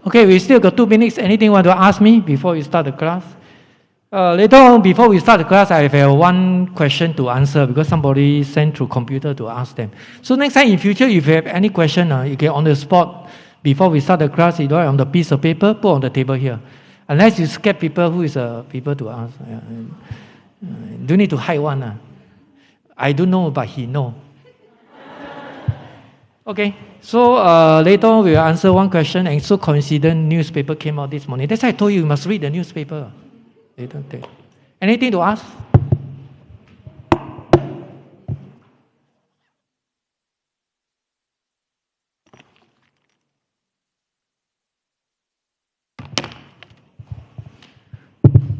Okay, we still got 2 minutes. Anything you want to ask me before we start the class? Later on, before we start the class, I have one question to answer because somebody sent through computer to ask them. So next time in future, if you have any question, you can on the spot, before we start the class, you write on the piece of paper, put on the table here. Unless you scare people who is people to ask. Don't need to hide one. I don't know, but he know. Okay, so later on we will answer one question, and so coincident newspaper came out this morning. That's why I told you must read the newspaper. Anything to ask?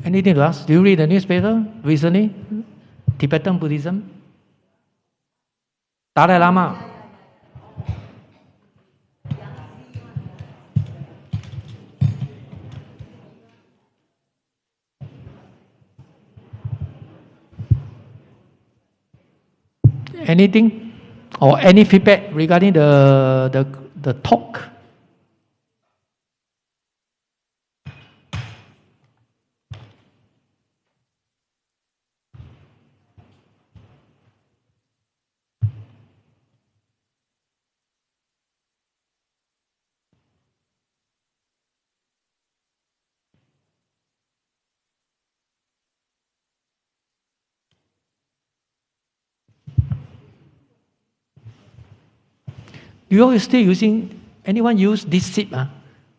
Anything to ask? Do you read the newspaper recently? Tibetan Buddhism? Dalai Lama? Anything or any feedback regarding the talk? You all still using, anyone use DeepSeek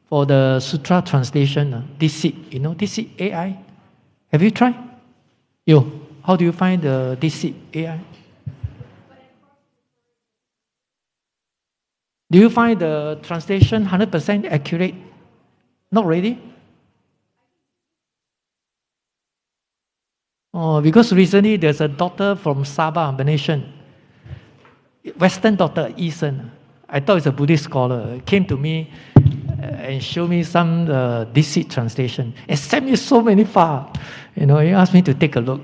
for the sutra translation? DeepSeek, you know, DeepSeek AI? Have you tried? How do you find the DeepSeek AI? Do you find the translation 100% accurate? Not really? Oh, because recently there's a doctor from Sabah, Malaysian, Western doctor, Eason. I thought it's a Buddhist scholar. Came to me and showed me some DeepSeek translation. And sent me so many files. He asked me to take a look.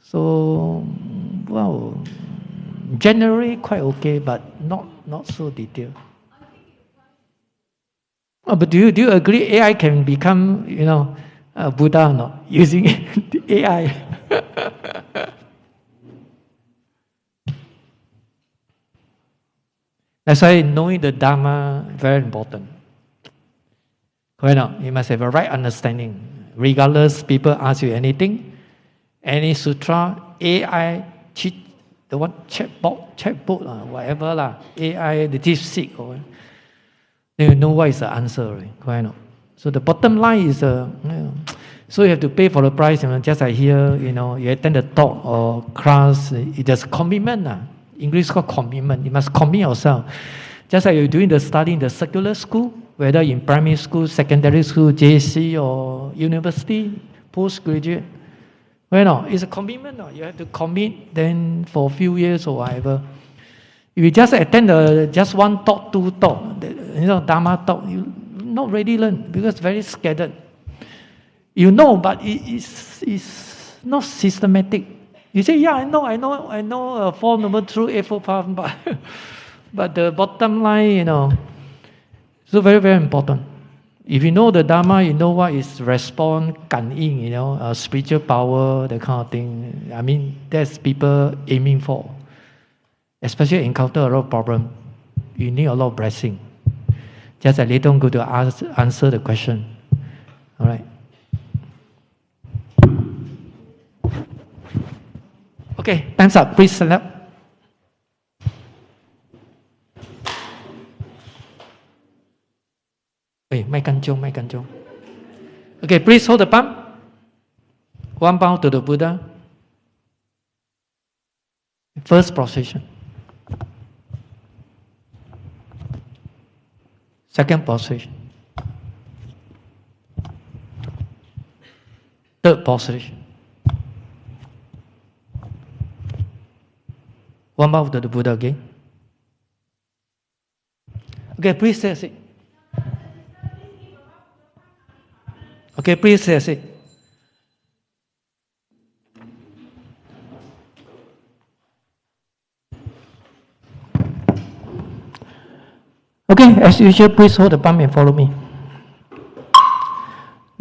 So, well, generally quite okay, but not so detailed. Oh, but do you agree AI can become, Buddha or not, using AI? That's why knowing the Dharma very important. Correct or not? You must have a right understanding. Regardless, people ask you anything, any sutra, AI, the one chatbot, whatever AI, the DeepSeek, or then you know what is the answer. Correct or not? So the bottom line is, so you have to pay for the price. Just like here, you attend a talk or class, there's commitment. English is called commitment. You must commit yourself. Just like you're doing the study in the secular school, whether in primary school, secondary school, JC, or university, postgraduate. It's a commitment. You have to commit then for a few years or whatever. If you just attend just one talk, 2 talk, Dharma talk, you not really learn because very scattered. But it's not systematic. You say, I know 4 Noble Truths, 8-Fold Path, but the bottom line, so very, very important. If you know the Dharma, you know what is response, 感应, spiritual power, that kind of thing. I mean, that's people aiming for. Especially encounter a lot of problem, you need a lot of blessing. Just like later on go to answer the question. All right. Okay, time's up. Please stand up. Wait, mai kanchong. Okay, please hold the palm. 1 bow to the Buddha. First prostration. Second prostration. Third prostration. 1 bow to the Buddha again. Okay, please say it. Okay, please say it. Okay, as usual, please hold the palm and follow me.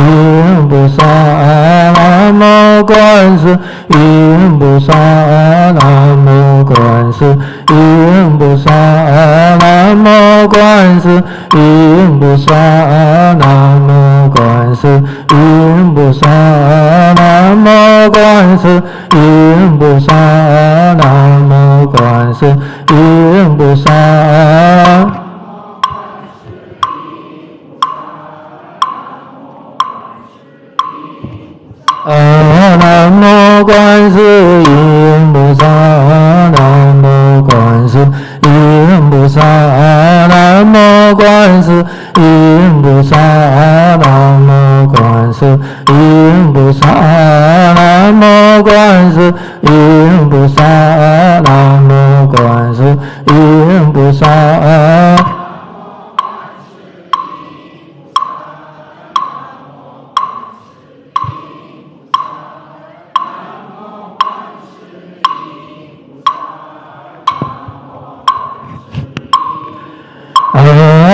音菩萨，南无观世音菩萨，南无观世音菩萨，南无观世音菩萨，南无观世音菩萨，南无观世音菩萨，南无观世音菩萨。南无观世音菩萨，南无观世音菩萨，南无观世音菩萨，南无观世音菩萨，南无观世音菩萨，南无观世音菩萨。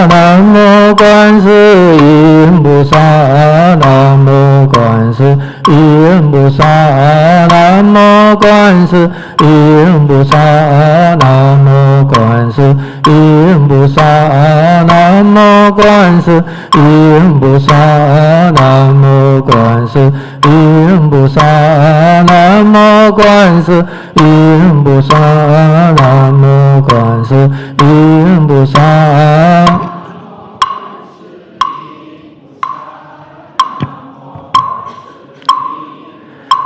南无观世音菩萨，南无观世音菩萨，南无观世音菩萨，南无观世音菩萨，南无观世音菩萨，南无观世音菩萨，南无观世音菩萨，南无观世音菩萨。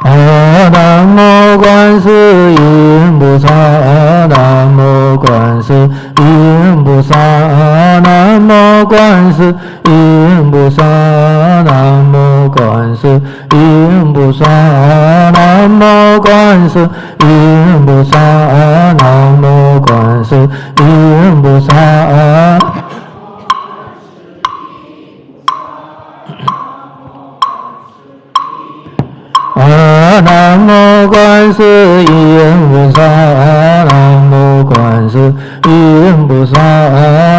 南无观世音菩萨，南无观世音菩萨，南无观世音菩萨，南无观世音菩萨，南无观世音菩萨，南无观世音菩萨。南无观世音菩萨，南无观世音菩萨，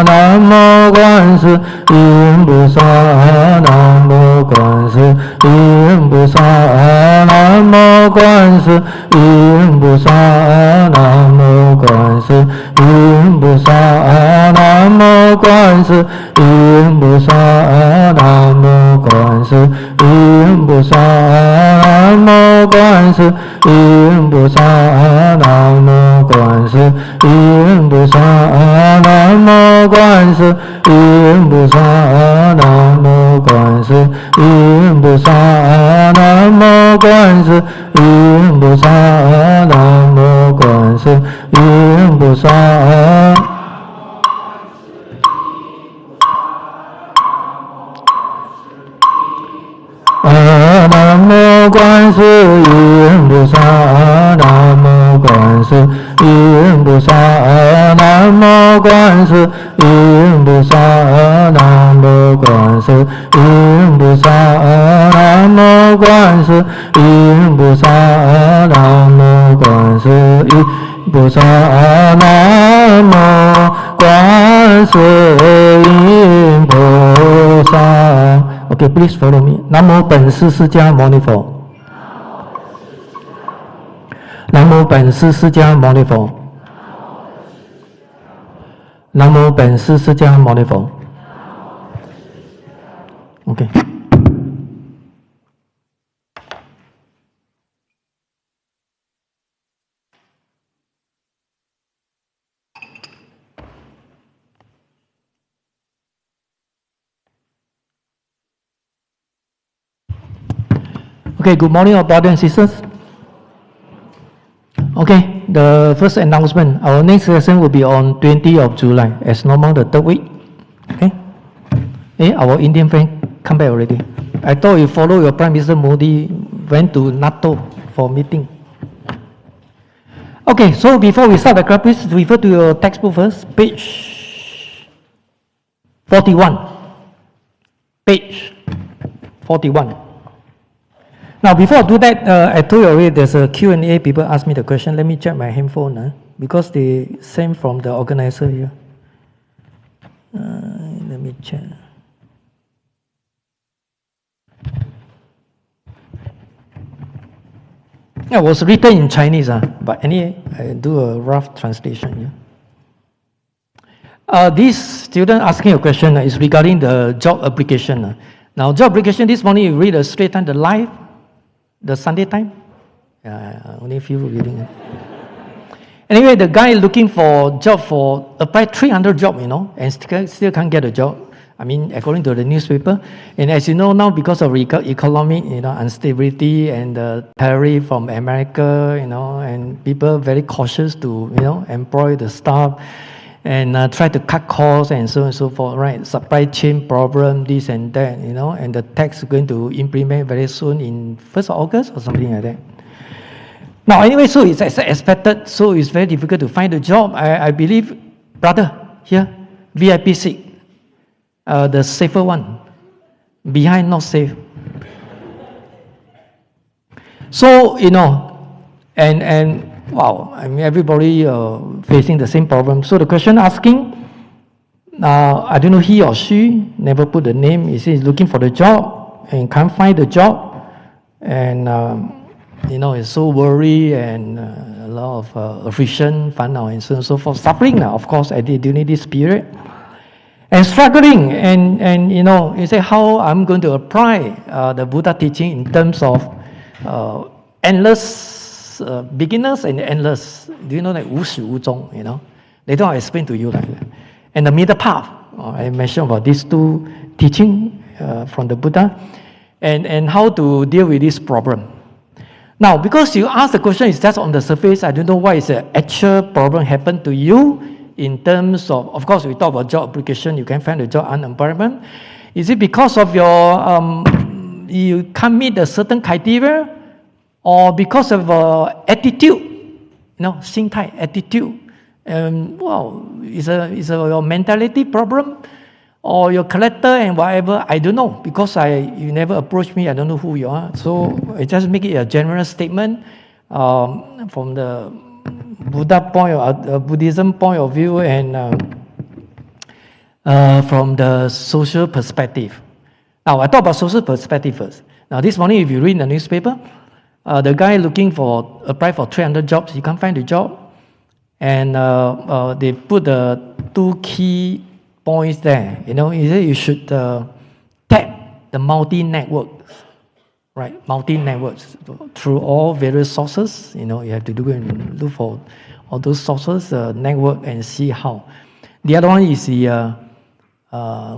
南无观世音菩萨，南无观世音菩萨，南无观世音菩萨，南无观世音菩萨，南无观世音菩萨，南无观世音菩萨，南无观世音菩萨，南无观世音菩萨，南无观世音菩萨，南无观世音菩萨，南无观世音菩萨，南无观世音菩萨。南无观世音菩萨，南无观世音菩萨，南无观世音菩萨，南无观世音菩萨，南无观世音菩萨，南无观世音菩萨，南无观世音菩萨。Okay, please follow me. 南无本师释迦牟尼佛。南无本师释迦牟尼佛。南无本师释迦牟尼佛。Okay. Okay, good morning, our brothers and sisters. Okay, the first announcement. Our next session will be on 20th of July, as normal, the third week. Okay. Hey, our Indian friend come back already. I thought you follow your Prime Minister Modi went to NATO for meeting. Okay, so before we start the class, please refer to your textbook first, page 41. Page 41. Now, before I do that, I told you already there's a Q&A. People ask me the question. Let me check my handphone because they sent from the organizer here. Let me check. It was written in Chinese, but anyway, I do a rough translation. This student asking a question is regarding the job application. Now, job application this morning, you read the straight time, the live, the Sunday time. Only a few reading it. Anyway, the guy looking for job apply 300 job, and still can't get a job. I mean, according to the newspaper. And as you know now, because of economic, instability and the tariff from America, and people very cautious to, employ the staff and try to cut costs and so on and so forth, right? Supply chain problem, this and that, and the tax is going to implement very soon in 1st of August or something like that. Now, anyway, so it's as expected, so it's very difficult to find a job. I believe, brother, here, VIP seat. The safer one, behind not safe. So, and wow, I mean, everybody facing the same problem. So the question asking, I don't know, he or she, never put the name, he says looking for the job and can't find the job. And, is so worried and a lot of affliction, and so on and so forth. Suffering now, of course, during this period. And struggling, and you say how I'm going to apply the Buddha teaching in terms of endless beginners and endless. Do you know that 无始无终? Later I'll explain to you like that. And the middle path, I mentioned about these two teaching from the Buddha, and how to deal with this problem. Now, because you ask the question, is just on the surface. I don't know why it's an actual problem happened to you. In terms of course, we talk about job application, you can find a job unemployment. Is it because of your, you can't meet a certain criteria, or because of attitude, 心态, attitude? Well, is your mentality problem, or your character and whatever? I don't know, because you never approached me, I don't know who you are. So I just make it a general statement from the Buddhism point of view, and from the social perspective. Now, I talk about social perspective first. Now, this morning, if you read the newspaper, the guy apply for 300 jobs, he can't find a job. And they put the two key points there. He said you should tap the multi-networks. Right, multi-networks through all various sources. You have to and look for all those sources, network, and see how. The other one is the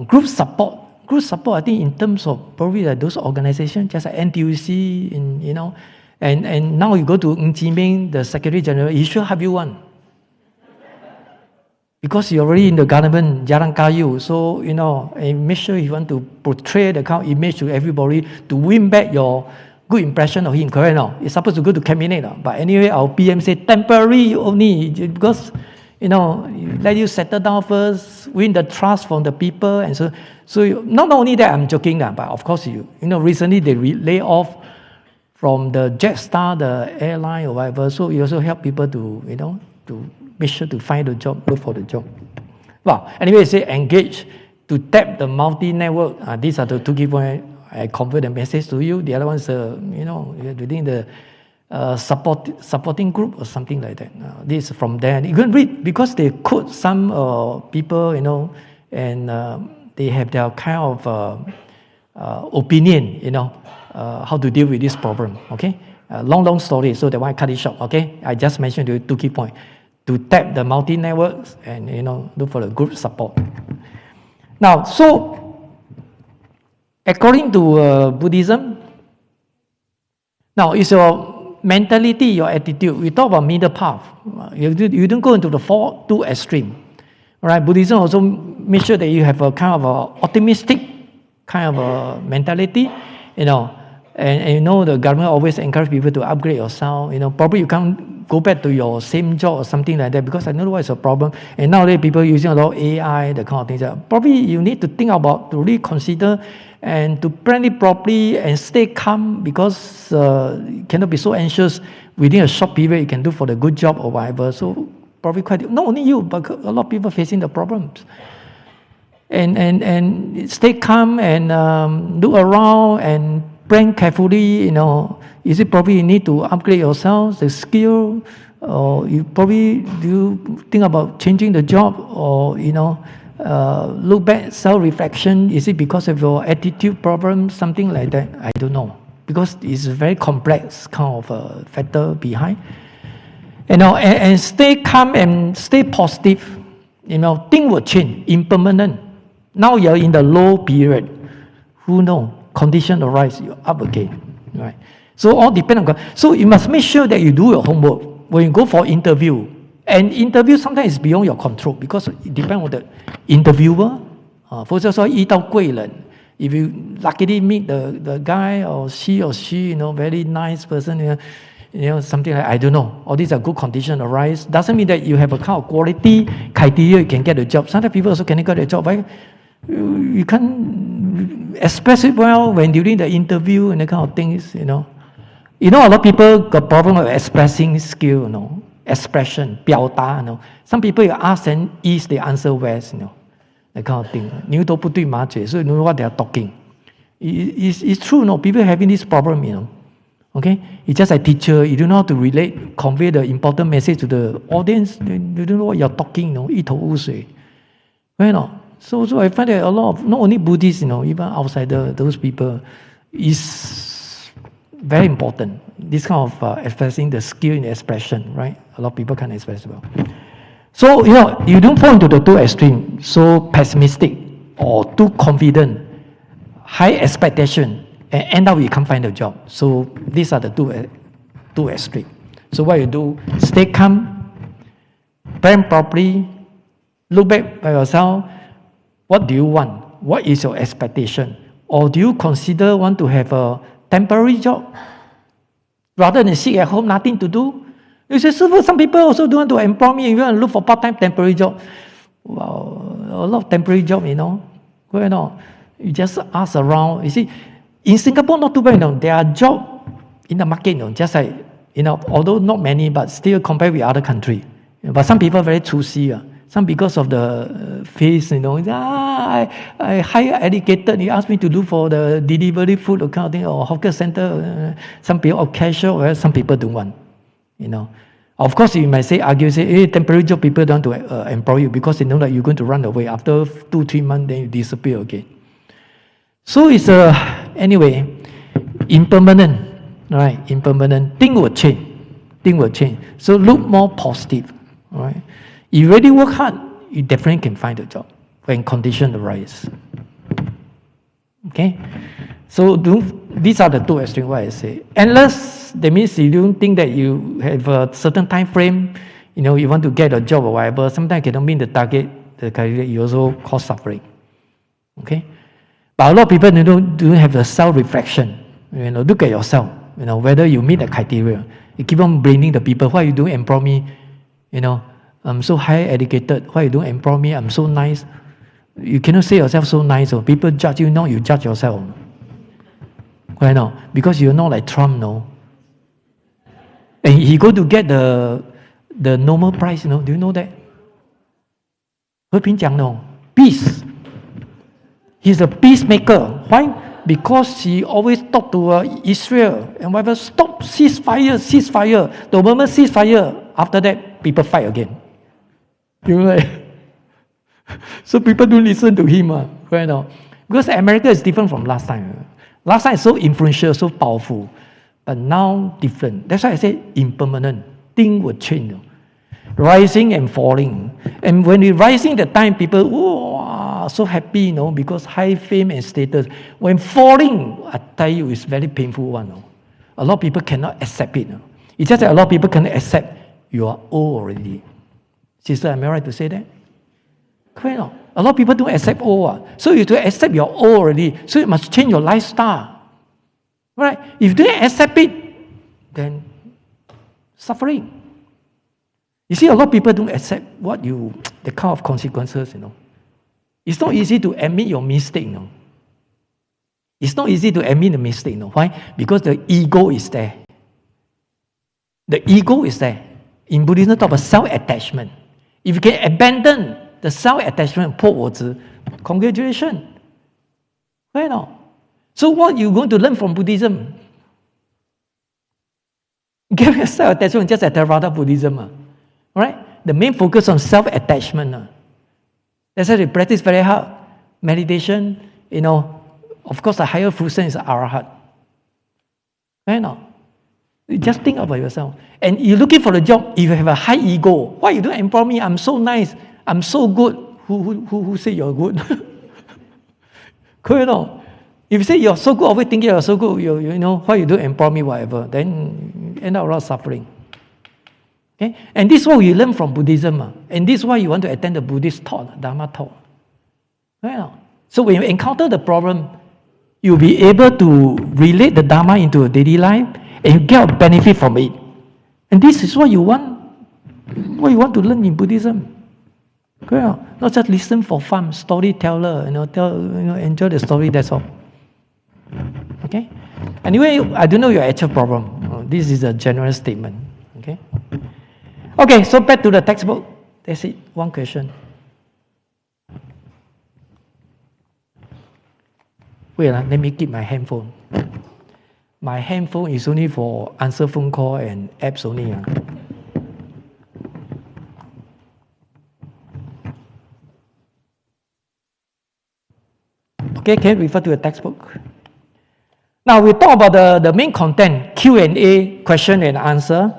group support. Group support, I think, in terms of probably those organizations, just like NTUC, and now you go to Ng Chi Ming, the Secretary General, he should have you one. Because you're already in the government, Jarang Kayu, so, and make sure you want to portray the kind of image to everybody to win back your good impression of him, correct? No? It's supposed to go to cabinet. But anyway, our PM said temporary only, because, let you settle down first, win the trust from the people. And so not only that, I'm joking, but of course, recently they lay off from the Jetstar, the airline or whatever, so you also help people to, to make sure to find a job, look for the job. Well, anyway, say engage to tap the multi-network. These are the two key points. I convey the message to you. The other one is, within the supporting group or something like that. This is from there. You can read, because they quote some people, and they have their kind of opinion, how to deal with this problem. Okay, long story. So that one I cut it short. Okay, I just mentioned the two key points. To tap the multi-networks and, look for the group support. Now, so, according to Buddhism, now it's your mentality, your attitude. We talk about middle path. You don't go into the too extreme. Right? Buddhism also makes sure that you have a kind of a optimistic kind of a mentality, and the government always encourage people to upgrade yourself. Probably you can't go back to your same job or something like that, because I don't know what is the problem. And nowadays people using a lot of AI, the kind of things. Probably you need to think about, to reconsider, and to plan it properly and stay calm, because you cannot be so anxious. Within a short period, you can do for the good job or whatever. So probably not only you, but a lot of people facing the problems. And stay calm and look around and plan carefully, is it probably you need to upgrade yourself, the skill, or you probably do think about changing the job, or, look back, self-reflection, is it because of your attitude problem, something like that? I don't know. Because it's a very complex kind of factor behind. And stay calm and stay positive. Things will change, impermanent. Now you're in the low period. Who knows? Condition arise, you're up again. Right? So all depends on God. So you must make sure that you do your homework. When you go for interview, and interview sometimes is beyond your control because it depends on the interviewer. For example, 遇到贵人, if you luckily meet the guy or she, very nice person, something like, I don't know, all these are good conditions arise. Doesn't mean that you have a kind of quality criteria you can get a job. Sometimes people also cannot get a job, right? You can't express it well when during the interview and that kind of things, a lot of people got problem with expressing skill, expression, 表达, Some people you ask and east, they answer west, that kind of thing. 牛头不对马嘴, so you know what they are talking. It's true, people having this problem, Okay? It's just a teacher, you don't know how to relate, convey the important message to the audience, you don't know what you're talking, 一头雾水. Right? So I find that a lot of, not only Buddhists, even outsider, those people, is very important. This kind of expressing the skill in expression, right? A lot of people can't express well. So, you don't fall into the two extremes, so pessimistic or too confident, high expectation, and end up you can't find a job. So these are the two extremes. So what you do, stay calm, plan properly, look back by yourself. What do you want? What is your expectation? Or do you consider want to have a temporary job? Rather than sit at home, nothing to do? You say, some people also don't want to employ me. You want to look for part-time temporary job. Wow, a lot of temporary job, You just ask around. You see, in Singapore, not too bad, There are jobs in the market, just like, although not many, but still compared with other countries. But some people very choosy. Some because of the face, I higher educated. You ask me to do for the delivery food or kind of thing, or hawker center. Some people are casual, whereas some people don't want. Of course, you might argue, temporary job people don't want to employ you because they know that you're going to run away. After 2-3 months, then you disappear again. So it's anyway, impermanent, right? Impermanent. Things will change. So look more positive, right? You really work hard, you definitely can find a job when conditions arise. Okay? So these are the two extremes, what I say. Unless, that means you don't think that you have a certain time frame, you want to get a job or whatever, sometimes you cannot meet the target, you also cause suffering. Okay? But a lot of people don't have the self-reflection. Look at yourself, whether you meet the criteria. You keep on blaming the people, why you don't employ me, I'm so high educated. Why you don't employ me? I'm so nice. You cannot say yourself so nice. Or people judge you. No, you judge yourself. Why not? Because you're not like Trump, no. And he go to get the Nobel Prize, Do you know that? 和平奖 no. Peace. He's a peacemaker. Why? Because he always talk to Israel and whatever. Stop, ceasefire. The moment ceasefire, after that, people fight again. So people don't listen to him, right now. Because America is different from last time. Last time is so influential, so powerful. But now different. That's why I say impermanent. Things will change. Rising and falling. And when it's rising, the time people, so happy, because high fame and status. When falling, I tell you, it's very painful one. A lot of people cannot accept it. It's just that a lot of people cannot accept you are old already. Sister, am I right to say that? A lot of people don't accept old. So you have to accept you're old already. So you must change your lifestyle. Right? If you don't accept it, then suffering. You see, a lot of people don't accept the kind of consequences, It's not easy to admit your mistake, It's not easy to admit the mistake, Why? Because the ego is there. The ego is there. In Buddhism, talk about self-attachment. If you can abandon the self-attachment, congratulations. Right now. So what you going to learn from Buddhism? Give yourself attachment just at Theravada Buddhism. Right? The main focus on self-attachment. That's why they practice very hard. Meditation, of course the higher fruition is Arahat. Right now? You just think about yourself. And you're looking for a job, if you have a high ego, why you don't empower me? I'm so nice, I'm so good. Who say you're good? Correct. If you say you're so good, always thinking you're so good, why you don't empower me, whatever, then you end up a lot of suffering. Okay? And this is what you learn from Buddhism. And this is why you want to attend the Buddhist talk, Dharma talk. Right? So when you encounter the problem, you'll be able to relate the Dharma into a daily life and you get a benefit from it. And this is what you want to learn in Buddhism. Okay? Not just listen for fun, storyteller, enjoy the story, that's all. Okay? Anyway, I don't know your actual problem. This is a general statement. Okay? Okay, so back to the textbook. That's it. One question. Wait, let me keep my handphone. My handphone is only for answer phone call and apps only. Okay, can you refer to the textbook? Now we talk about the main content, Q&A, question and answer.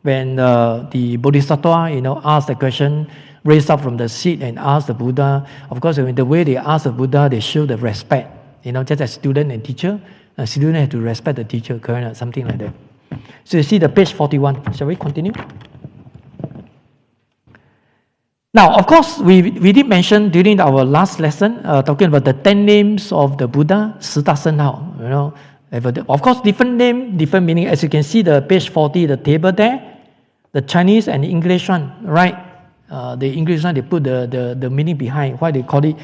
When the Bodhisattva, ask the question, raise up from the seat and ask the Buddha. Of course, the way they ask the Buddha, they show the respect. Just as student and teacher, a student have to respect the teacher, correct? Something like that. So you see the page 41. Shall we continue? Now, of course, we did mention during our last lesson, talking about the 10 names of the Buddha, 10大圣号, Of course, different name, different meaning. As you can see, the page 40, the table there, the Chinese and the English one, right? The English one, they put the meaning behind, why they call it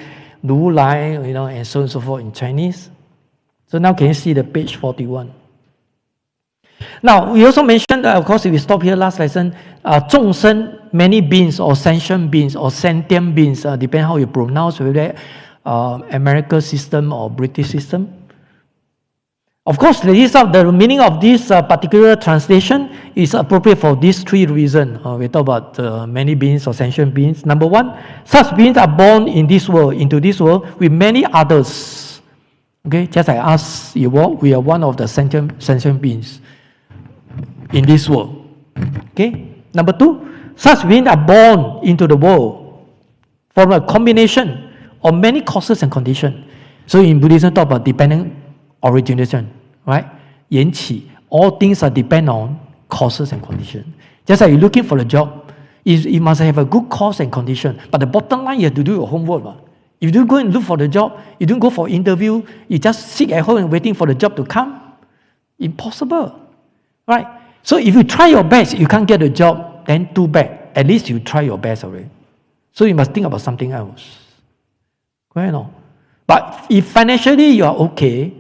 Lu Lai, and so on and so forth in Chinese. So now can you see the page 41? Now, we also mentioned, of course, if we stop here last lesson, 众生, many beings or sentient beings or sentient beings, depending how you pronounce, whether American system or British system. Of course, the meaning of this particular translation is appropriate for these three reasons. We talk about many beings or sentient beings. Number one, such beings are born in this world, into this world, with many others. Okay, just like us, we are one of the sentient beings in this world. Okay. Number two, such beings are born into the world from a combination of many causes and conditions. So in Buddhism, talk about dependent origination, right? 缘起, all things are depend on causes and conditions. Just like you're looking for a job, you must have a good cause and condition. But the bottom line, you have to do your homework. If you don't go and look for the job, you don't go for interview, you just sit at home and waiting for the job to come. Impossible, right? So if you try your best, you can't get a job, then too bad. At least you try your best already. So you must think about something else. Right? But if financially you are okay,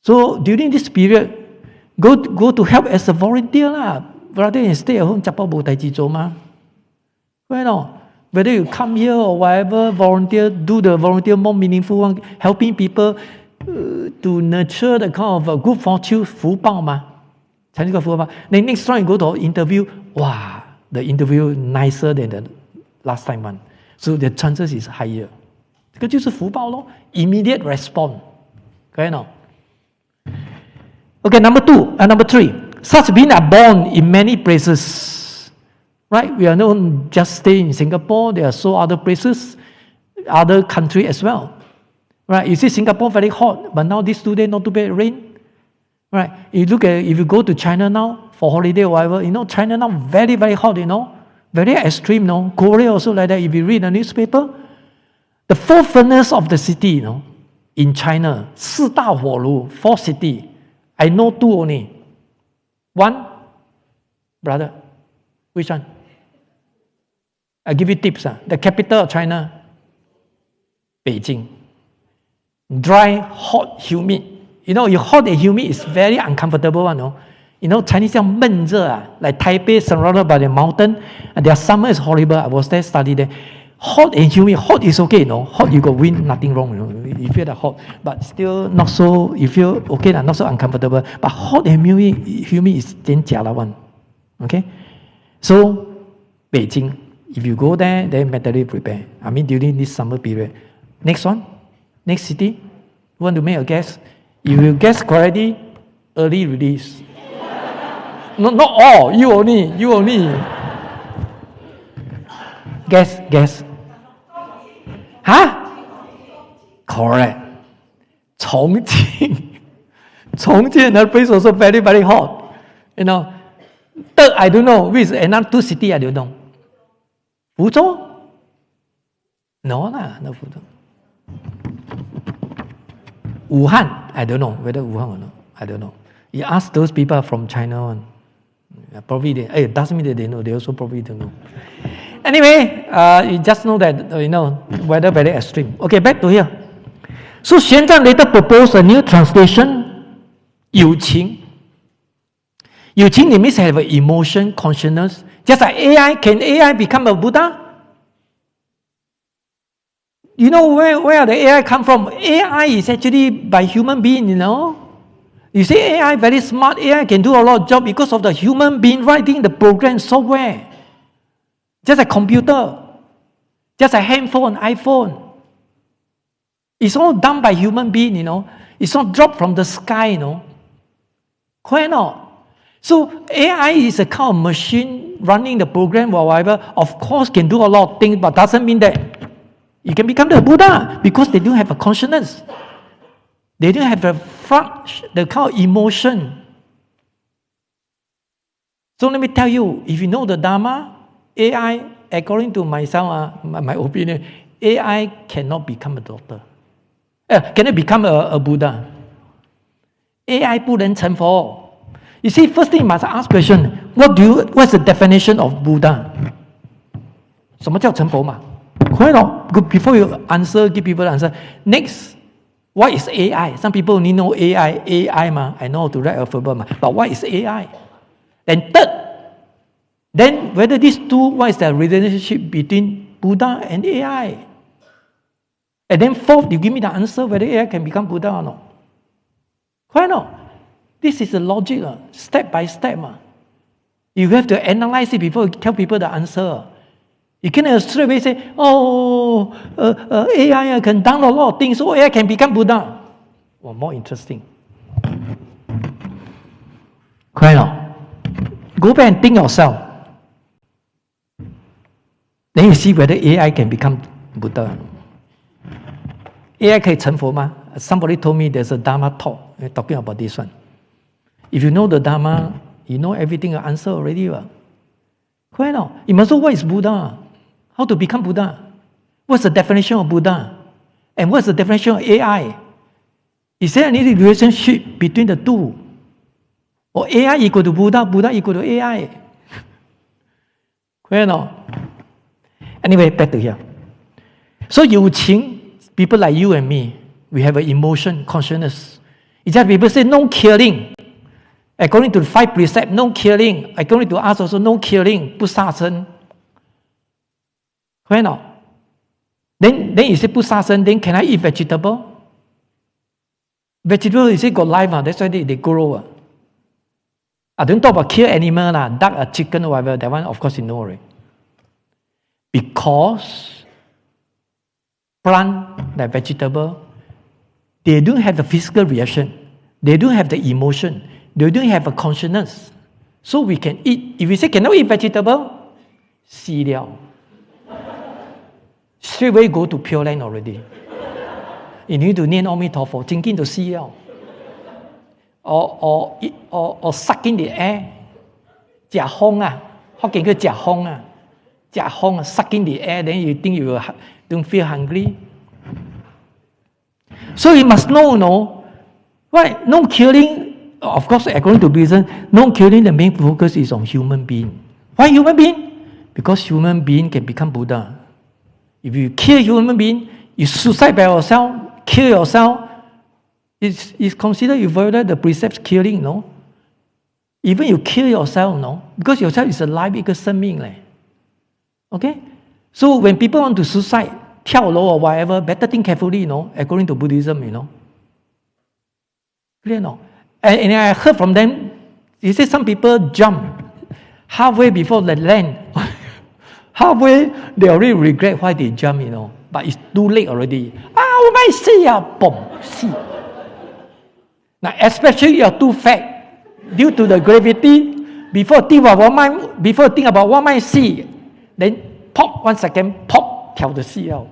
so during this period, go to help as a volunteer rather than stay at home. Right? Whether you come here or whatever, volunteer, do the volunteer more meaningful one, helping people to nurture the kind of good fortune, 福报嘛。 Then next time you go to interview, wow, the interview nicer than the last time one. So the chances is higher. 这个就是福报咯 immediate response. Okay, no? Okay, number three. Such beings are born in many places. Right? We are not just stay in Singapore. There are so other places, other countries as well. Right? You see Singapore very hot, but now this 2 days not too bad rain. Right? If you go to China now for holiday or whatever, China now very, very hot, very extreme, Korea also like that. If you read the newspaper, the four furnace of the city, in China, 四大火炉, 4 cities. I know 2 only. One, brother, which one? I give you tips. The capital of China, Beijing. Dry, hot, humid. Hot and humid is very uncomfortable one. Chinese 叫闷热 like Taipei surrounded by the mountain, and their summer is horrible. I was there study there. Hot and humid. Hot is okay, no? Hot you got wind, nothing wrong, you know. You feel that hot, but still not so. You feel okay, not so uncomfortable. But hot and humid is 真假啦 one. Okay, so Beijing. If you go there, then mentally prepare. I mean, during this summer period. Next one, next city. Want to make a guess? If you guess correctly, early release. No, not all. You only. Guess. Huh? Correct. Chongqing. Chongqing, another place also very, very hot. You know. Third, I don't know. Which another two city, I don't know. Fuzhou? No, no Fuzhou. Wuhan, I don't know whether Wuhan or not. I don't know. You ask those people from China, probably they. It doesn't mean that they know. They also probably don't know. Anyway, you just know that weather very extreme. Okay, back to here. So Xuan Zang later proposed a new translation, 有情. 有情 it means have an emotion, consciousness. Just like AI, can AI become a Buddha? You know where the AI come from? AI is actually by human being, you know. You say AI very smart, AI can do a lot of job because of the human being writing the program software. Just a computer, just a handphone, iPhone. It's all done by human being, you know. It's not dropped from the sky, you know. Quite not. So AI is a kind of machine running the program or whatever. Of course, can do a lot of things, but doesn't mean that you can become the Buddha because they don't have a consciousness. They don't have the kind of emotion. So let me tell you, if you know the Dharma, AI, according to myself, my opinion, AI cannot become a doctor. Cannot become a Buddha. AI 不能成佛. You see, first thing you must ask question, what's the definition of Buddha? 什么叫成佛嘛? Quite not. Before you answer, give people the answer. Next, what is AI? Some people only know AI ma. I know how to write alphabet ma. But what is AI? Then third, then whether these two, what is the relationship between Buddha and AI? And then fourth, you give me the answer whether AI can become Buddha or not. Quite not. This is the logic, step by step. You have to analyze it before you tell people the answer. You cannot straight away say, AI can download a lot of things, so AI can become Buddha. Well, more interesting. Quite not. Go back and think yourself. Then you see whether AI can become Buddha. AI 可以成佛吗? Somebody told me there's a Dharma talk talking about this one. If you know the Dharma, you know everything, the answer already. Quite not. You must know what is Buddha. How to become Buddha. What's the definition of Buddha? And what's the definition of AI? Is there any relationship between the two? Or AI equal to Buddha, Buddha equal to AI? Quite not. Anyway, back to here. So 有情, people like you and me, we have an emotion, consciousness. It's just people say no killing. According to the 5 precepts, no killing. According to us also, no killing, 不杀生. Why not? Then you say 不杀生, then can I eat vegetable? Vegetable, you say got life, that's why they grow. I don't talk about kill animal, duck or chicken or whatever, that one of course you know already. Because plant, like vegetable, they don't have the physical reaction. They don't have the emotion. They don't have a consciousness. So we can eat. If we say cannot eat vegetable, 死了. Straight away go to Pure Land already. You need to 念阿弥陀佛, 真緊就死了. Or suck in the air. 食風啊, 福建叫食風啊. 食風啊, suck in the air, then you think you don't feel hungry. So you must know, right? No killing. Of course, according to Buddhism, no killing, the main focus is on human being. Why human being? Because human being can become Buddha. If you kill human being, you suicide by yourself, kill yourself, it's considered you violate the precepts killing, no? Even you kill yourself, no? Because yourself is a life, 一个生命嘞. Okay? So when people want to suicide, 跳楼 or whatever, better think carefully, according to Buddhism, Clear, no? And I heard from them, he said some people jump halfway before the land. Halfway, they already regret why they jump, But it's too late already. Oh my see, boom, see. Now, especially you're too fat, due to the gravity, before think about what might see, then pop 1 second, pop, 跳的戏out.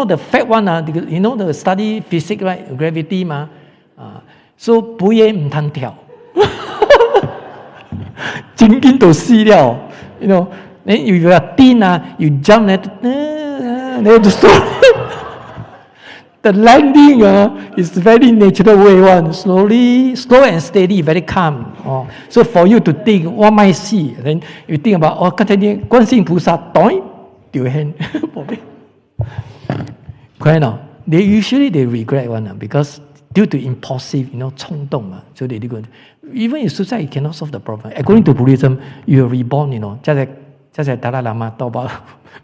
The fat one, the study physics, right? Gravity, so 不也唔通跳，真紧就死了，Then if you are thin, you jump the landing is very natural way one, slow and steady, very calm. So for you to think what might see, then you think about 刚才你观世音菩萨，对，丢hand，correct no? They usually regret one because due to impulsive, 冲动嘛， so they go. Even in suicide, you cannot solve the problem. According to Buddhism, you are reborn. just like Dalai Lama talk about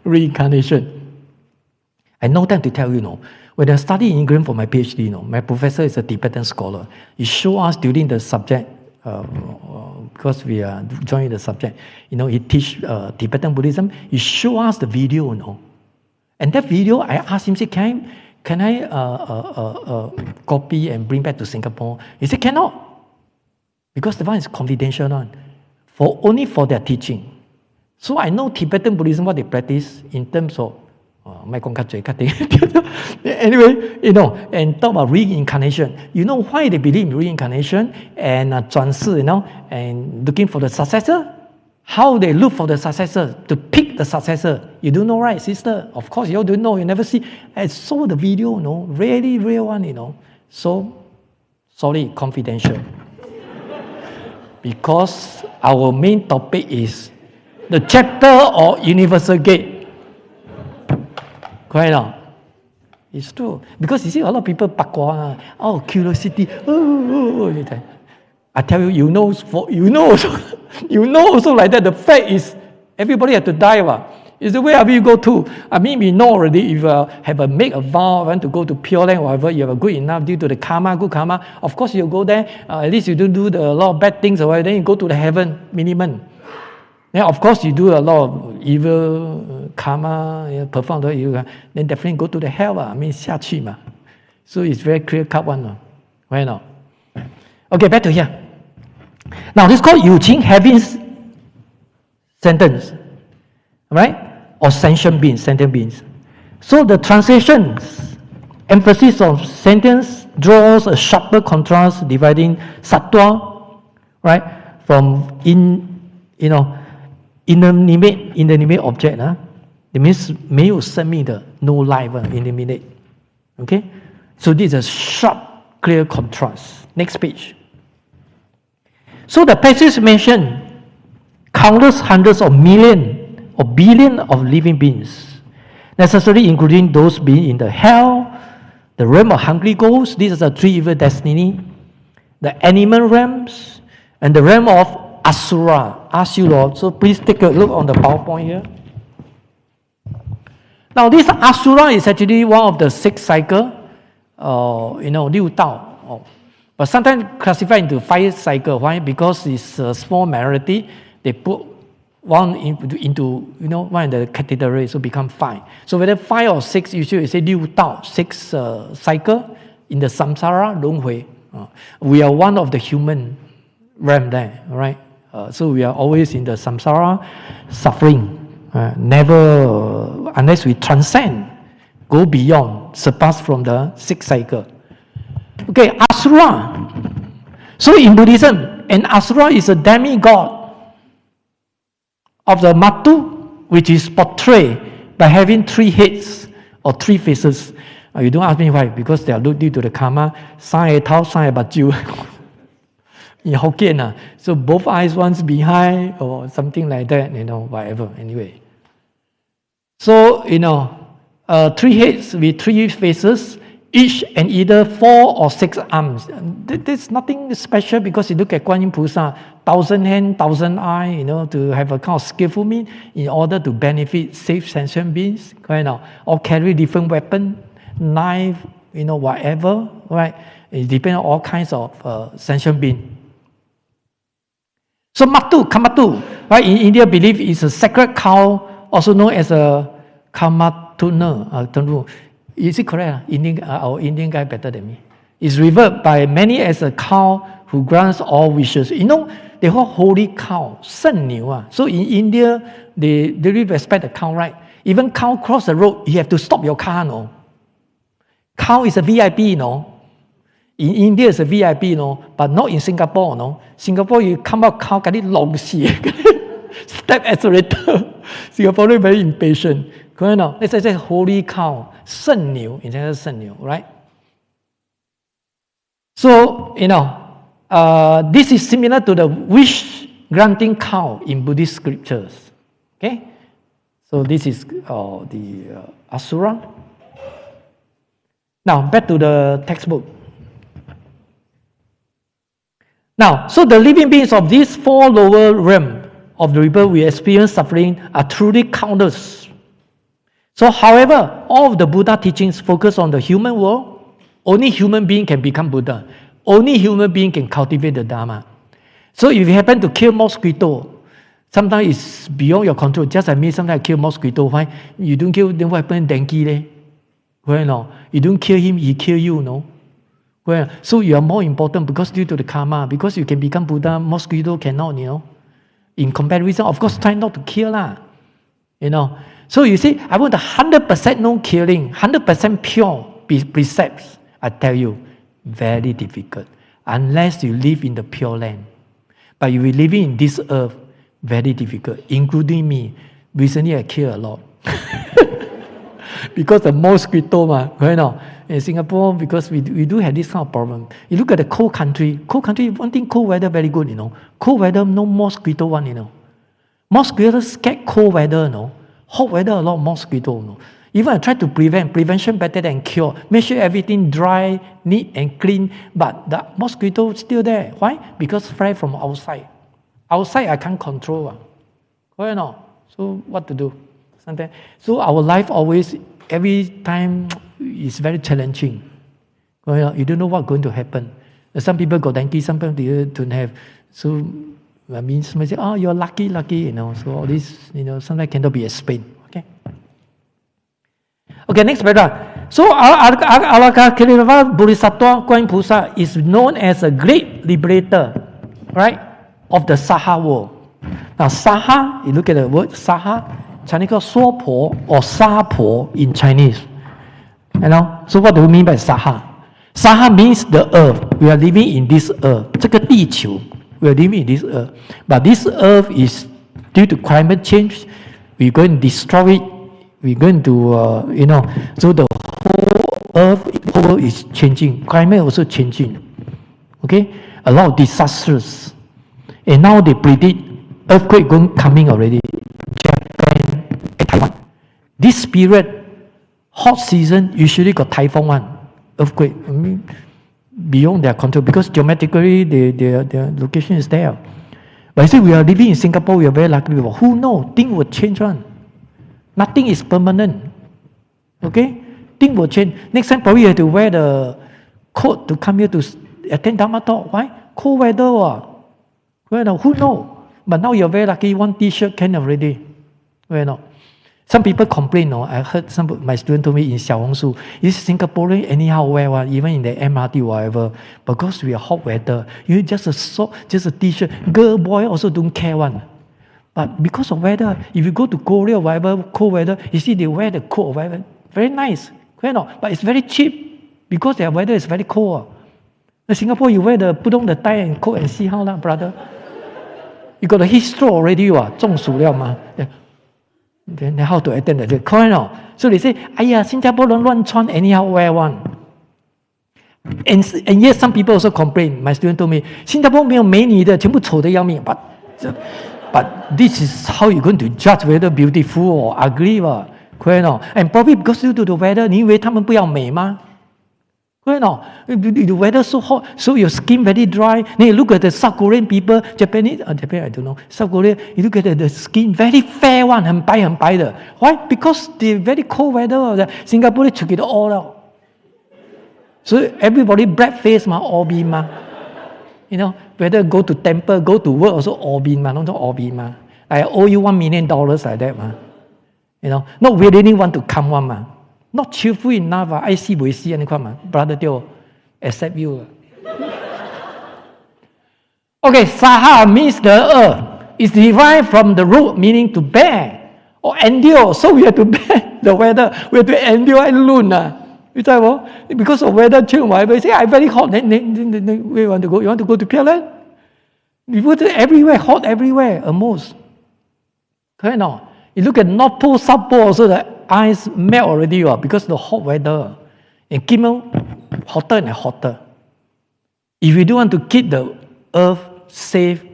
reincarnation. I know that to tell you, when I studied in England for my PhD, my professor is a Tibetan scholar. He showed us during the subject, because we are joining the subject, he teach Tibetan Buddhism. He showed us the video, And that video, I asked him, say, can I copy and bring back to Singapore? He said, cannot. Because the one is confidential one. Only for their teaching. So I know Tibetan Buddhism, what they practice in terms of anyway, and talk about reincarnation. Why they believe in reincarnation and 转世, and looking for the successor? How they look for the successor, to pick the successor. You don't know, right, sister? Of course, you don't know, you never see. I saw the video, really real one, So, sorry, confidential. Because our main topic is the chapter or universal gate. Correct now? It's true. Because you see, a lot of people pakwa, curiosity. I tell you, you know also like that. The fact is, everybody has to die. It's the way you go to. I mean, we know already if you make a vow, want to go to Pure Land, whatever, you have a good enough due to the karma, good karma. Of course, you go there. At least you don't do a lot of bad things, then you go to the heaven, minimum. Then, of course, you do a lot of evil karma, perform the evil, then definitely go to the hell. I mean, 下去嘛. So it's very clear cut one. Right now? Okay, back to here. Now, this is called Qing having sentence. Right? Or sentient beings. So the translations, emphasis on sentence draws a sharper contrast dividing sattva, right, from inanimate object. It means 没有生命的 no life, inanimate. Okay? So this is a sharp, clear contrast. Next page. So the passage mentioned countless hundreds of millions or billion of living beings, necessarily including those being in the hell, the realm of hungry ghosts, these are the three evil destiny, the animal realms, and the realm of Asura. So please take a look on the PowerPoint here. Now this Asura is actually one of the 6 cycle, 六道. But sometimes classified into 5 cycle. Why? Because it's a small minority. They put one into one in the category, so become 5. So whether 5 or 6, usually you say 六道, 6 cycle in the samsara, 轮回. We are one of the human realm there, right? So we are always in the samsara, suffering. Never, unless we transcend, go beyond, surpass from the 6 cycle. Okay, Asura. So in Buddhism, an Asura is a demigod of the Matu, which is portrayed by having 3 heads or 3 faces. You don't ask me why, because they are due to the karma. 三個頭，三個目睭. In Hokkien, so both eyes, one's behind or something like that, whatever. Anyway, so 3 heads with 3 faces. each and either 4 or 6 arms. There's nothing special because you look at Guan Yin Pusa, 1,000 hand, 1,000 eye, to have a kind of skillful means in order to benefit safe sentient beings, or carry different weapon, knife, whatever, right? It depends on all kinds of sentient beings. So Kamatu, right? In India, believe is a sacred cow, also known as a Kamatuna. Is it correct? Our Indian guy better than me. Is revered by many as a cow who grants all wishes. They call holy cow, 圣牛. So in India, they really respect the cow, right? Even cow cross the road, you have to stop your car, no? Cow is a VIP, no? In India, it's a VIP, no? But not in Singapore, no? Singapore, you come out, cow, got it long, step accelerator. Singaporean very impatient. Let's say holy cow, 圣牛, in Chinese, 圣牛, right? So, this is similar to the wish-granting cow in Buddhist scriptures. Okay? So this is the Asura. Now, back to the textbook. Now, so the living beings of these 4 lower realms of the rebirth we experience suffering are truly countless. So, however, all of the Buddha teachings focus on the human world. Only human being can become Buddha. Only human being can cultivate the Dharma. So if you happen to kill mosquito, sometimes it's beyond your control. Just like me, sometimes I kill mosquito. Why? You don't kill, then what happens? Dengue. You don't kill him, he kill you, no? So you are more important because due to the karma. Because you can become Buddha, mosquito cannot, In comparison, of course, try not to kill lah. So you see, I want 100% no killing, 100% pure precepts. I tell you, very difficult. Unless you live in the pure land. But if you living in this earth, very difficult. Including me. Recently I killed a lot. Because the mosquito, in Singapore, because we do have this kind of problem. You look at the cold country. Cold country, one thing, cold weather very good, Cold weather, no mosquito one, Mosquitoes get cold weather, Hot weather, a lot of mosquito, Even I try to prevention better than cure. Make sure everything dry, neat and clean. But the mosquito is still there. Why? Because fresh from outside. Outside I can't control. So what to do? Sometimes. So our life always, every time, is very challenging. You don't know what's going to happen. Some people got dengue, some people they don't have. So I mean, somebody say, "Oh, you're lucky." So all this, sometimes cannot be explained. Okay, next paragraph. So Avalokiteshvara Bodhisattva Guan Yin Pusa is known as a great liberator, right, of the Saha world. Now, Saha, you look at the word Saha, Chinese called Suopo or Sapo in Chinese. So what do we mean by Saha? Saha means the earth. We are living in this earth. 这个地球, we are living in this earth. But this earth is due to climate change. We're going to destroy it. We're going to, so the whole earth, whole world is changing. Climate also changing. Okay? A lot of disasters. And now they predict earthquake coming already. Japan and Taiwan. This period, hot season, usually got typhoon one. Earthquake. I mean, beyond their control. Because geometrically, their location is there. But I say we are living in Singapore, we are very lucky people. Who knows? Things will change one. Nothing is permanent. Okay? Things will change. Next time probably you have to wear the coat to come here to attend Dharma talk. Why? Cold weather. Who knows? But now you're very lucky, one t-shirt can already. Some people complain, I heard my student told me in Xiaohongshu, is Singaporean anyhow wear one, even in the MRT, whatever. Because we are hot weather, you just a t-shirt. Girl, boy also don't care one. But because of weather, if you go to Korea or whatever, cold weather, you see they wear the coat or whatever. Very nice. But it's very cheap because their weather is very cold. In Singapore, you put on the tie and coat and see how, brother. You got a heat stroke already, 中暑了嘛. Then how to attend that? Correct. So they say, 哎呀，新加坡人乱穿 anyhow wear one. And yet some people also complain. My student told me, 新加坡没有美女的，全部丑得要命. But this is how you're going to judge whether beautiful or ugly. Correct. And probably because due to the weather, 你以为他们不要美吗? You know, the weather so hot, so your skin very dry. Then you look at the South Korean people, Japan, I don't know, South Korea, you look at the skin, very fair one, 很白的. Why? Because the very cold weather, Singapore took it all out. So everybody black face, all beam. You know, whether go to temple, go to work, also all beam, not all beam. I owe you $1 million like that. You know, not really want to come one. Not cheerful enough. I see, we see, and come, brother, Teo, accept you. Okay, Saha means the earth. It's derived from the root, meaning to bear or endure. So we have to bear the weather. We have to endure and luna. Because of weather change, whatever. Say, I'm very hot. Then where you want to go? You want to go to Pierre? You go to everywhere, hot everywhere, almost. Correct now. You look at North Pole, South Pole, also the ice melt already because of the hot weather. And keep hotter and hotter. If you do want to keep the earth safe,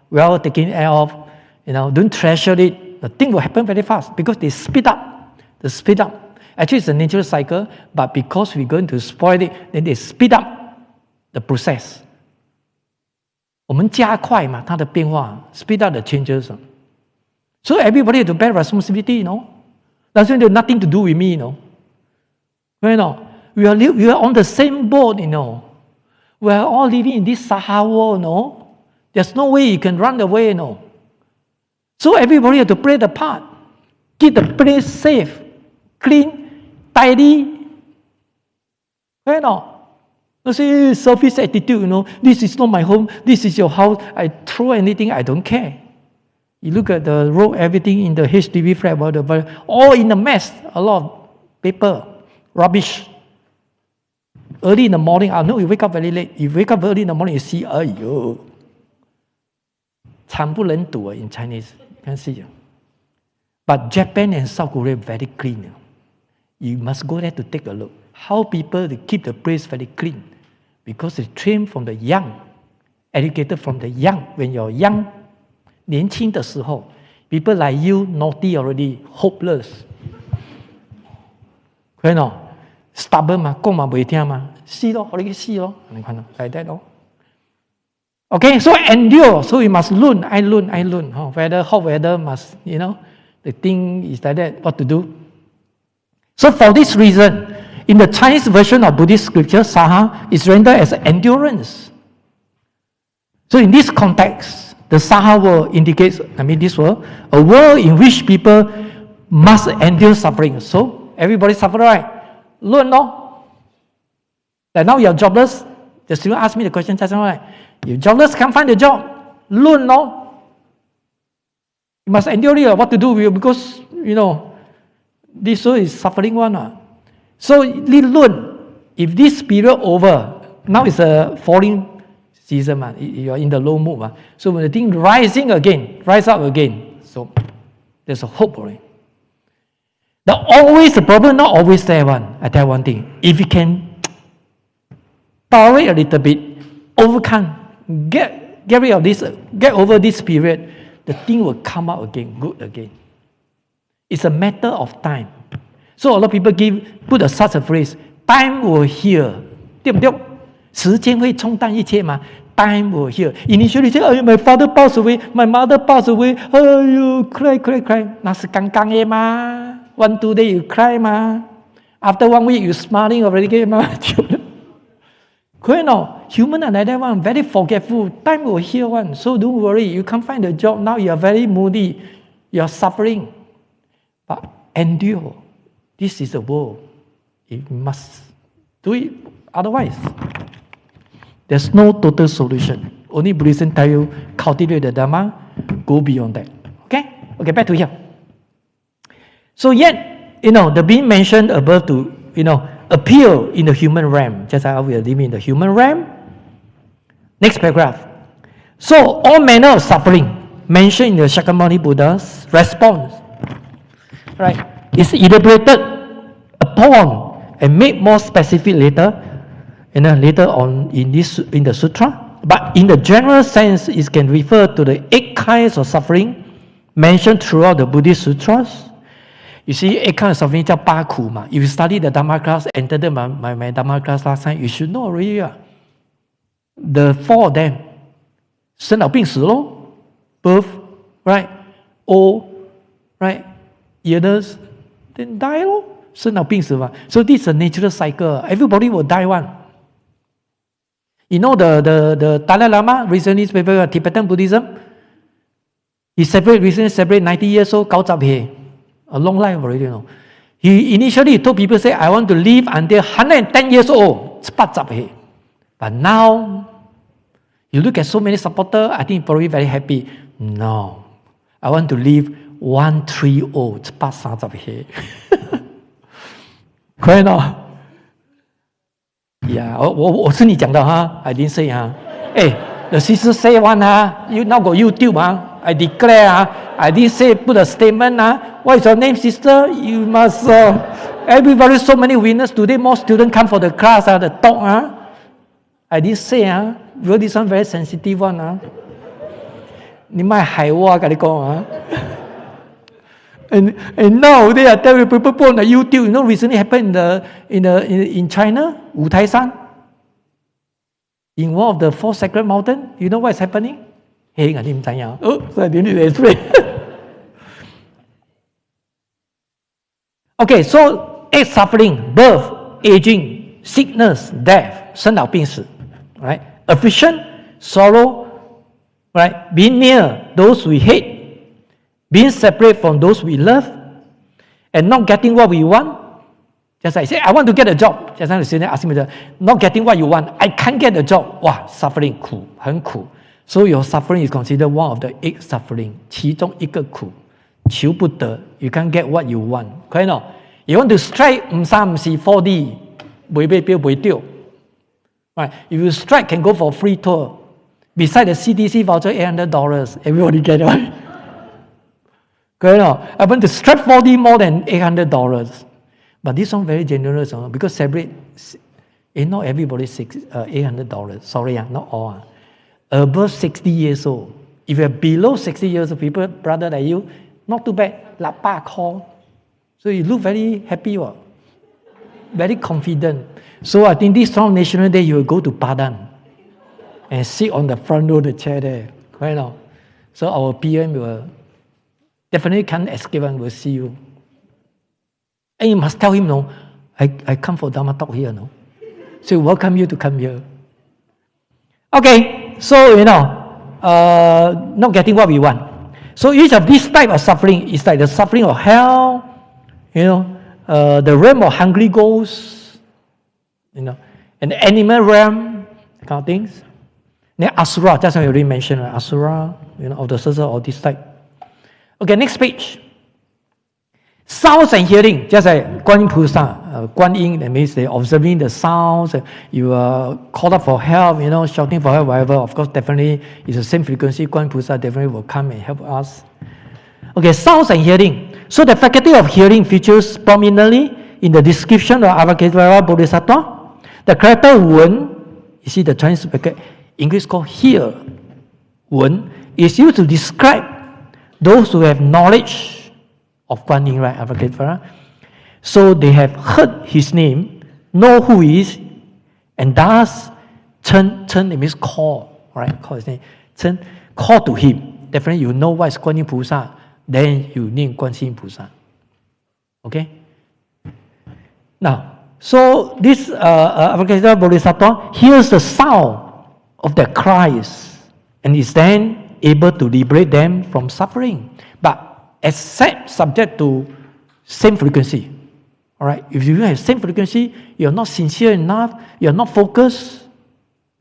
well taking air off, don't treasure it, the thing will happen very fast because they speed up. They speed up. Actually, it's a natural cycle, but because we're going to spoil it, then they speed up the process. 我们加快嘛，它的变化 speed up the changes. So everybody has to bear responsibility, That's nothing to do with me, We are on the same boat, We are all living in this Sahara world, There's no way you can run away, So everybody has to play the part. Keep the place safe, clean, tidy. I say selfish attitude, This is not my home, this is your house. I throw anything, I don't care. You look at the road, everything in the HDB flat, all in a mess. A lot of paper, rubbish. Early in the morning, I know you wake up very late. You wake up early in the morning, you see, ayo. 惨不忍睹 in Chinese. You can see. But Japan and South Korea very clean. You must go there to take a look. How people they keep the place very clean. Because they train from the young, educated from the young. When you're young, 年轻的时候 people like you naughty already, hopeless. Stubborn 嘛，讲嘛袂听嘛，死咯，互你去死咯，你看咯， like that 咯。Okay, so endure. So we must learn. I learn. Whether hot weather must, the thing is like that. What to do? So for this reason, in the Chinese version of Buddhist scripture, Saha is rendered as endurance. So in this context, the Saha world indicates, this world, a world in which people must endure suffering. So everybody suffer, right? Learn, no? Like now you're jobless. The student asked me the question just now, right? You're jobless, can't find a job. Learn, no? You must endure it. What to do? Because, this world is suffering one. So learn. If this period over, now it's a falling season, you're in the low mood. So when the thing rise up again, so there's a hope for it. The problem, not always there one. I tell you one thing. If you can tolerate a little bit, overcome, get rid of this, get over this period, the thing will come out again, good again. It's a matter of time. So a lot of people put such a phrase, time will heal. 对不对？时间会冲淡一切嘛。Time will heal. Initially say, my father passed away, my mother passed away. Cry. 那是刚刚的嘛。1, 2 days you cry 嘛。After 1 week you smiling already 嘛。Human are like that one, very forgetful. Time will heal one. So don't worry, you can't find a job now. You are very moody. You are suffering. But endure. This is the world. You must do it. Otherwise, there's no total solution. Only Buddhism tell you, cultivate the Dharma, go beyond that. Okay, back to here. So yet, the being mentioned above to, appear in the human realm. Just like we are living in the human realm. Next paragraph. So all manner of suffering mentioned in the Shakyamuni Buddha's response, right, is elaborated upon and made more specific later on in the sutra. But in the general sense, it can refer to the 8 kinds of suffering mentioned throughout the Buddhist sutras. You see, 8 kinds of suffering 叫8苦嘛。If you study the Dharma class, entered my Dharma class last time, you should know already. The 4 of them, 生老病死咯 birth, right? Old, right? Illness, then die 咯，生老病死嘛。So this is a natural cycle. Everybody will die one. You know the Dalai Lama recently spoke about Tibetan Buddhism. He recently separated 90 years old, 90 歲, a long life already. You know. He initially told people, say, I want to live until 110 years old, 80 歲. But now, you look at so many supporters, I think probably very happy. No, I want to live 130, 130歲. Correct not? Yeah, 我是你讲的哈 I didn't say 哈。the sister say one you now got YouTube I declare I didn't say put a statement What is your name, sister? You must everybody so many winners today. More students come for the class the talk I didn't say because this one very sensitive one 你卖害我跟你讲And nowadays I tell you, people put on the YouTube. You know, recently happened in China, Wutai-san, in one of the 4 sacred mountains. You know what is happening? Hey, I didn't know. So I didn't explain. Okay, so 8 suffering: birth, aging, sickness, death, 生老病死, right? Affliction, sorrow, right? Being near those we hate. Being separate from those we love and not getting what we want. Just like I say, I want to get a job. Just like the student asking me, not getting what you want. I can't get a job. Wow, suffering, 苦, 很苦. So your suffering is considered one of the 8 suffering. 其中一个苦，求不得, you can't get what you want. 可以喏? You want to strike 5-3-4 4D, 袂买票袂到. Right? If you strike, can go for a free tour. Beside the CDC voucher, $800. Everybody get it. Correct not? I want to strike 4D more than $800. But this one very generous because celebrate, not everybody $800. Sorry, not all. Above 60 years old. If you're below 60 years old, people, brother like you, not too bad. Lapa call. So you look very happy, very confident. So I think this strong National Day, you will go to Padang and sit on the front row of the chair there. Correct not? So our PM will definitely can't escape and will see you. And you must tell him, no, I come for Dharma talk here, no. So welcome you to come here. Okay, so not getting what we want. So each of these type of suffering is like the suffering of hell, the realm of hungry ghosts, and the animal realm, kind of things. Then asura, that's what you already mentioned, right? Asura, of the social or this type. Okay, next page. Sounds and hearing, just like Guan Yin Pusa, Guan Yin, that means they're observing the sounds, you are called up for help, shouting for help, whatever. Of course, definitely, it's the same frequency. Guan Yin Pusa definitely will come and help us. Okay, sounds and hearing. So the faculty of hearing features prominently in the description of Avalokitesvara Bodhisattva. The character Wen, you see the Chinese bracket, English called hear, Wen, is used to describe those who have knowledge of Guan Yin, right, Avalokitesvara. So they have heard his name, know who he is, and thus Chen, it means call, right? Call his name. Chen, call to him. Definitely you know what is Guan Yin Pusa, then you name Guan Yin Pusa. Okay? Now, so this Avalokitesvara Bodhisattva hears the sound of their cries and is then able to liberate them from suffering, but except subject to same frequency. All right, if you have same frequency, you're not sincere enough, you're not focused,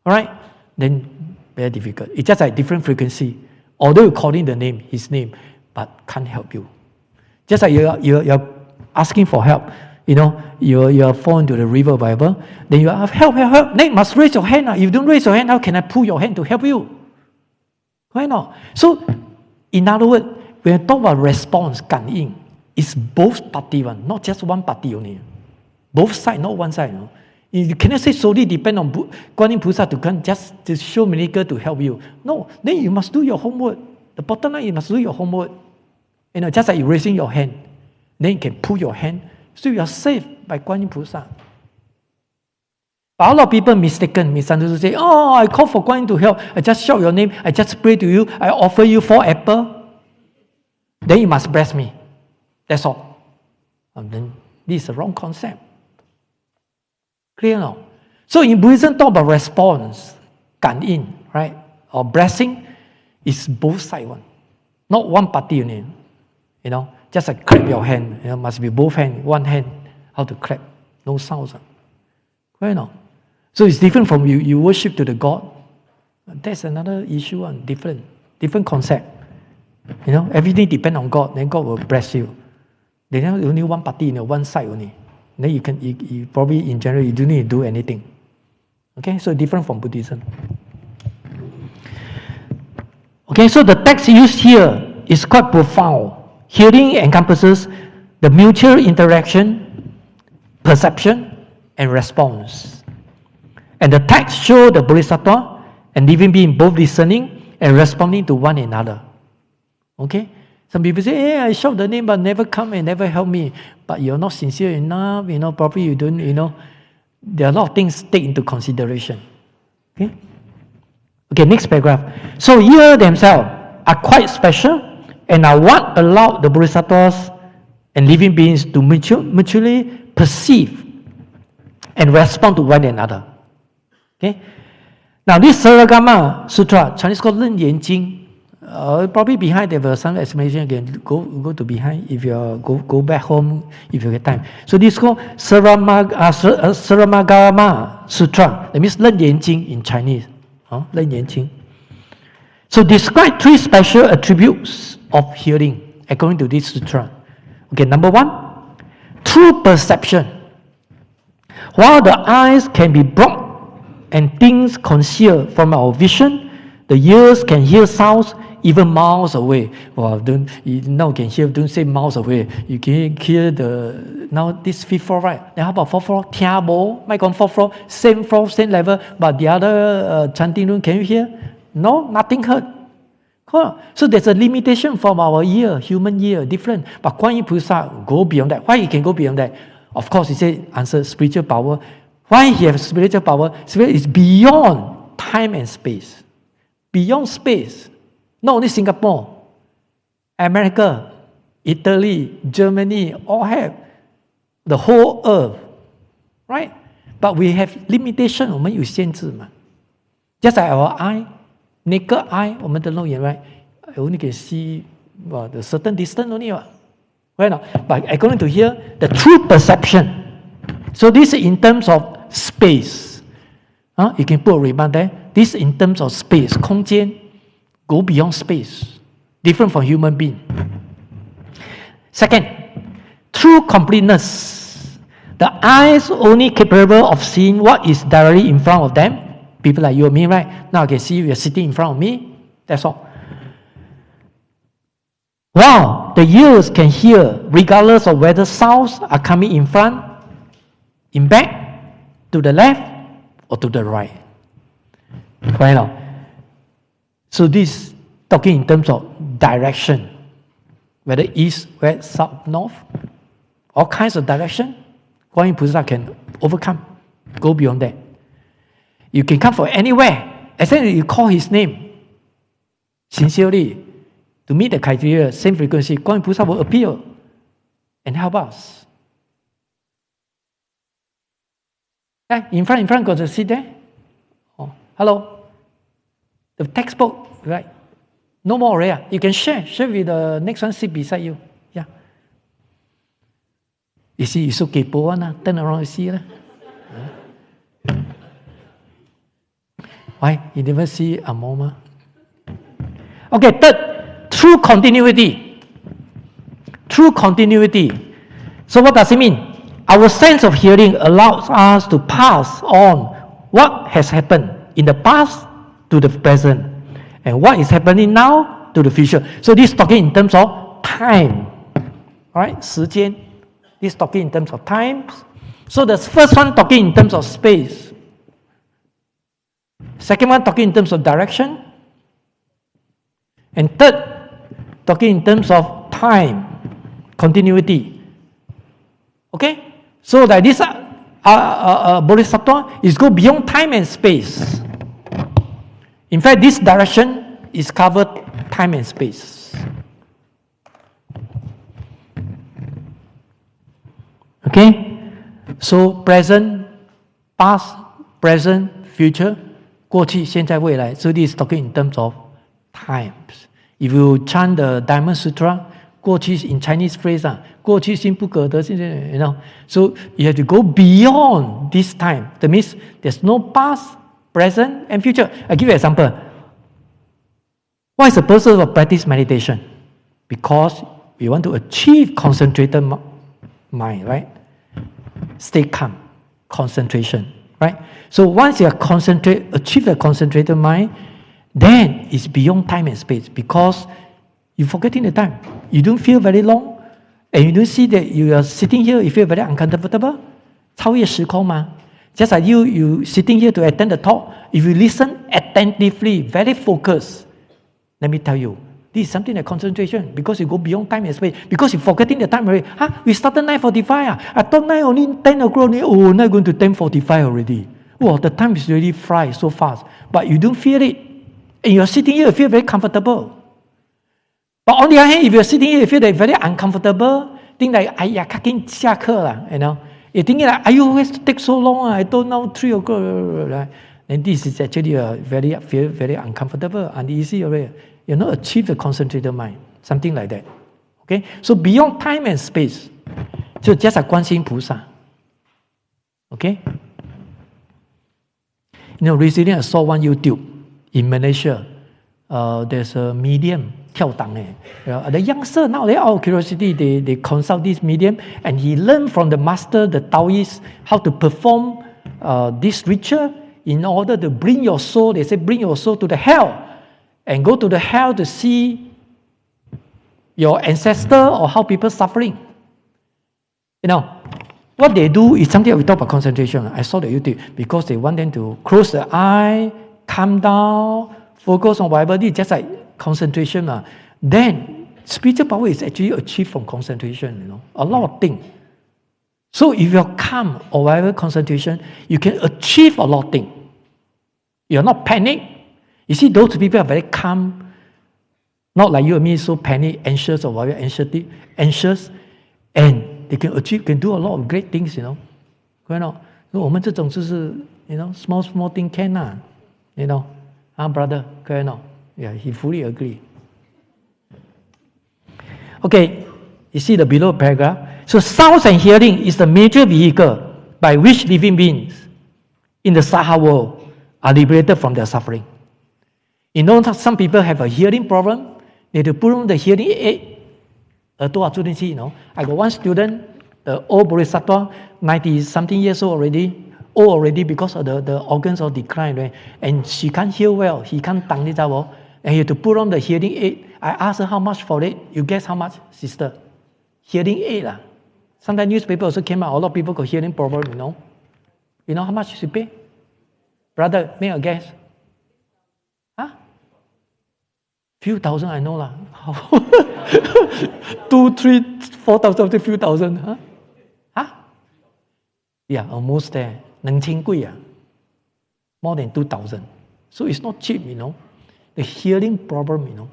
all right, then very difficult. It's just like different frequency. Although you're calling the name, his name, but can't help you. Just like you're asking for help, you're falling into the river, whatever, then you ask, help. Then you must raise your hand. If you don't raise your hand, how can I pull your hand to help you? Why not? So, in other words, when you talk about response, 感应, it's both party one, not just one party only. Both sides, not one side. You cannot say solely depend on Guan Yin Pusa to come just to show miracle to help you. No, then you must do your homework. The bottom line, you must do your homework. Just like you raising your hand. then you can pull your hand. So you are saved by Guan Yin Pusa. But a lot of people misunderstood, say, oh, I call for Guan Yin to help. I just shout your name. I just pray to you. I offer you 4 apples. Then you must bless me. That's all. And then this is the wrong concept. Clear now? So in Buddhism, talk about response, 感应, right? Or blessing is both sides one. Not one party only. You know, just like clap your hand. You know, must be both hands. One hand, how to clap. No sounds. Clear now? So it's different from you worship to the God. That's another issue, different concept. You know, everything depends on God, then God will bless you. Then only one party, one side only. Then you probably in general you don't need to do anything. Okay, so different from Buddhism. Okay, so the text used here is quite profound. Hearing encompasses the mutual interaction, perception, and response. And the text shows the Bodhisattva and living being both listening and responding to one another. Okay? Some people say, hey, I shout the name but never come and never help me. But you're not sincere enough, probably you don't, there are a lot of things take into consideration. Okay? Okay, next paragraph. So here themselves are quite special and are what allowed the Bodhisattvas and living beings to mutually perceive and respond to one another. Okay? Now this Saragama Sutra, Chinese called 楞严经. Probably behind there was some explanation again. Go to behind if you go back home if you get time. So this is called Saramagama Sutra. That means 楞严经 in Chinese. 楞严经. So describe 3 special attributes of hearing according to this sutra. Okay, number 1, true perception. While the eyes can be blocked and things concealed from our vision, the ears can hear sounds even miles away. Well, now can hear, don't say miles away. You can hear now this 5th floor, right? Then how about 4th floor? 聽無, might on 4th floor, same floor, same level, but the other chanting room, can you hear? No, nothing heard. So there's a limitation from our ear, human ear, different. But Guan Yin Pusa go beyond that. Why he can go beyond that? Of course, he said, answer spiritual power. Why he has spiritual power? Spirit is beyond time and space. Beyond space. Not only Singapore, America, Italy, Germany, all have the whole earth, right? But we have limitation. 我们有限制嘛. Just like our eye, naked eye, 我们的肉眼, right? I only can see the certain distance only, right? But according to here, the true perception. So this is in terms of space. You can put a remark there. This in terms of space, 空间. Go beyond space, different from human being. Second, true completeness. The eyes only capable of seeing what is directly in front of them. People like you and me, right? Now I can see you are sitting in front of me. That's all. Wow, the ears can hear regardless of whether sounds are coming in front, in back, to the left, or to the right. Right now. So this talking in terms of direction, whether east, west, south, north, all kinds of direction, Guan Yin Pusa can overcome, go beyond that. You can come from anywhere, as long as you call his name sincerely to meet the criteria, same frequency, Guan Yin Pusa will appear and help us. In front, got a seat there. Oh, hello. The textbook, right? No more, right? You can share with the next one sit beside you. Yeah. You see, you so kepo one, turn around and see. Why? You never see a moment. Okay, third, true continuity. True continuity. So what does it mean? Our sense of hearing allows us to pass on what has happened in the past to the present, and what is happening now to the future. So this is talking in terms of time, right? 时间. This is talking in terms of time. So the first one talking in terms of space. Second one talking in terms of direction. And third, talking in terms of time, continuity. Okay? So like this Bodhisattva is go beyond time and space. In fact, this direction is covered time and space. Okay? So present, past, present, future, 过去, 现在, 未来. So this is talking in terms of times. If you chant the Diamond Sutra, 过去 in Chinese phrase, 过去心不可得, you know. So you have to go beyond this time. That means there's no past, present, and future. I give you an example. What is the purpose of practice meditation? Because we want to achieve concentrated mind, right? Stay calm, concentration, right? So once you achieve a concentrated mind, then it's beyond time and space because you're forgetting the time. You don't feel very long, and you don't see that you are sitting here, you feel very uncomfortable. 超越时空嘛. Just like you sitting here to attend the talk, if you listen attentively, very focused, let me tell you, this is something like concentration because you go beyond time and space. Because you're forgetting the time already. We started 9:45. I thought 9 only 10 o'clock. Oh, now going to 10:45 already. Well, the time is really fly so fast. But you don't feel it. And you're sitting here, you feel very comfortable. But on the other hand, if you're sitting here, you feel very uncomfortable, think like,下课了, you know. You're thinking like, you always take so long. I thought now 3 o'clock. And this is actually feel very uncomfortable, uneasy already. You're not achieve the concentrated mind. Something like that. Okay? So beyond time and space. So just like 观世音菩萨. Okay? You know, recently I saw one YouTube in Malaysia. There's a medium, 跳档. The youngster now, they out of curiosity, they consult this medium and he learned from the master, the Taoist, how to perform this ritual in order to bring your soul, they say bring your soul to the hell and go to the hell to see your ancestor or how people suffering. You know, what they do is something we talk about concentration. I saw the YouTube because they want them to close the eye, calm down, focus on whatever it is, just like concentration. Then spiritual power is actually achieved from concentration, you know, a lot of things. So if you're calm or whatever concentration, you can achieve a lot of things. You're not panic. You see, those people are very calm, not like you and me, so panic, anxious or whatever, anxious, and they can achieve, can do a lot of great things, you know. You know, 我们这种就是 you know, small thing can you know. Brother, yeah, he fully agree. Okay, you see the below paragraph. So sounds and hearing is the major vehicle by which living beings in the Saha world are liberated from their suffering. You know, some people have a hearing problem. They have to put on the hearing aid. You know, I got one student, the old Bodhisattva, 90-something years old already because of the organs are declined, right? And she can't hear well. He can't tang, and he had to put on the hearing aid. I asked her how much for it. You guess how much, sister? Hearing aid. Sometimes newspaper also came out. A lot of people got hearing problem, you know. You know how much she pay? Brother, make a guess. Few thousand, I know lah. 2, 3, 4,000, few thousand. Yeah, almost there. 2,000 贵. More than 2,000. So it's not cheap, you know. The hearing problem, you know.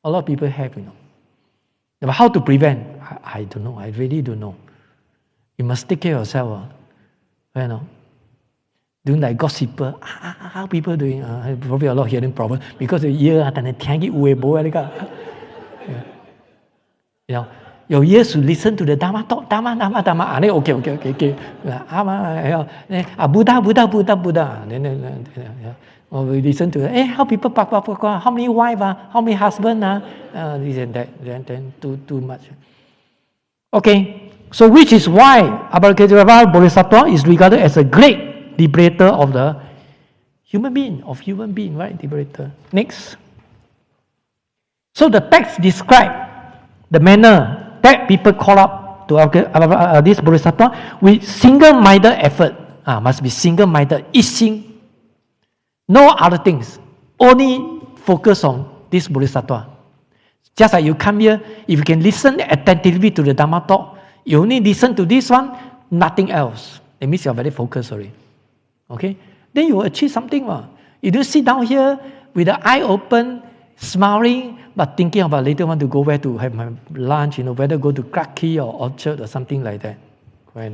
A lot of people have, you know. But how to prevent? I don't know. I really don't know. You must take care of yourself. You know. Doing like gossiper. How people doing? Probably a lot of hearing problem because the ear, you know. Your ears to listen to the Dharma talk. Dharma. Okay. Buddha. Or we listen to how people how many wives, how many husbands, this and that. Then too much. Okay, so which is why Avalokiteshvara Bodhisattva is regarded as a great liberator of the human being, right? Liberator. Next. So the text describe the manner that people call up to this Bodhisattva with single-minded effort. Must be single-minded, 一心. No other things. Only focus on this Bodhisattva. Just like you come here, if you can listen attentively to the Dhamma talk, you only listen to this one, nothing else. It means you're very focused already. Okay? Then you will achieve something. You don't sit down here with the eye open, smiling, but thinking about later want to go where to have my lunch, whether go to Clarke Quay or Orchard or something like that. Right?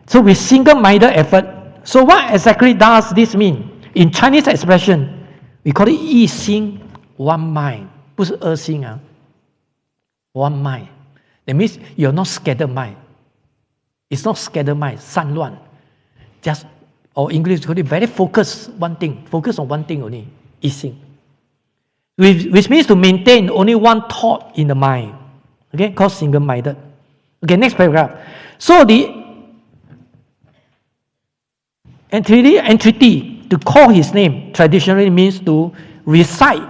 So with single-minded effort, so what exactly does this mean? In Chinese expression, we call it 一心 one mind. 不是二心啊 one mind. That means you're not scattered mind. It's not scattered mind, 散乱. Just, or English, we call it very focused one thing. Focus on one thing only. 一心. Which means to maintain only one thought in the mind. Okay, called single-minded. Okay, next paragraph. So the entreaty to call his name traditionally means to recite,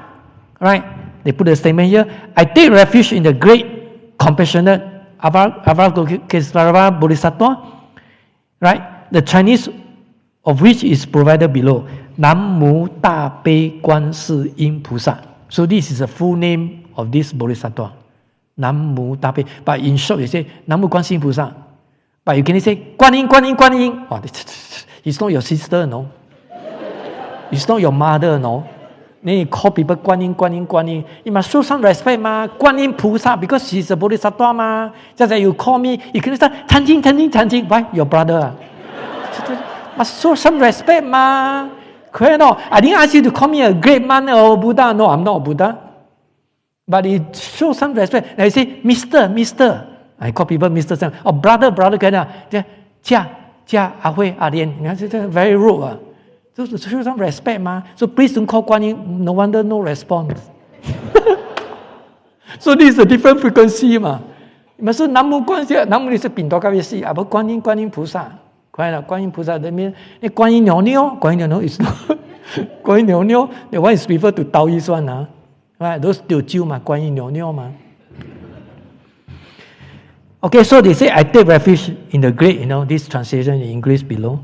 right? They put a statement here. I take refuge in the great compassionate Avalokitesvara Bodhisattva, right? The Chinese of which is provided below. Nam Mu Da Bei Guan Si Yin Pusa. So this is the full name of this Bodhisattva. Nam Mu Da Bei. But in short, you say Nam Mu Guan Si Yin Pusa. But you can say Guan Yin, Guan Yin, Guan Yin. Oh, it's not your sister, no. It's not your mother, no. Then you call people Guan Yin, Guan Yin, Guan Yin. You must show some respect, ma. Guan Yin Pusa, because she's a Bodhisattva, ma. Just like you call me, you can say Chang Jing, Chang Jing, Chang Jing. Why? Your brother. Must show some respect, ma. Correct, no? I didn't ask you to call me a great man or Buddha. No, I'm not a Buddha. But it shows some respect. And I say, Mister. I call people Mr. Chang. Oh, brother, can I? Jia, Ahui, Arian. Very rude. So to show some respect, ma. So please don't call Guan Yin. No wonder no response. So this is a different frequency, ma. You must say Nam Mu Guan Si. Nam Mu is a Pinto Kavi Si. About Guan Yin Pusa. Guan Yin Pusa. That means Guan Yin Niao. Guan Yin Niao is not. Guan Yin Niao. The one is referred to Taoist one, right? Those Teochew ma. Guan Yin Niao ma. Okay, so they say I take refuge in the great. This translation in English below.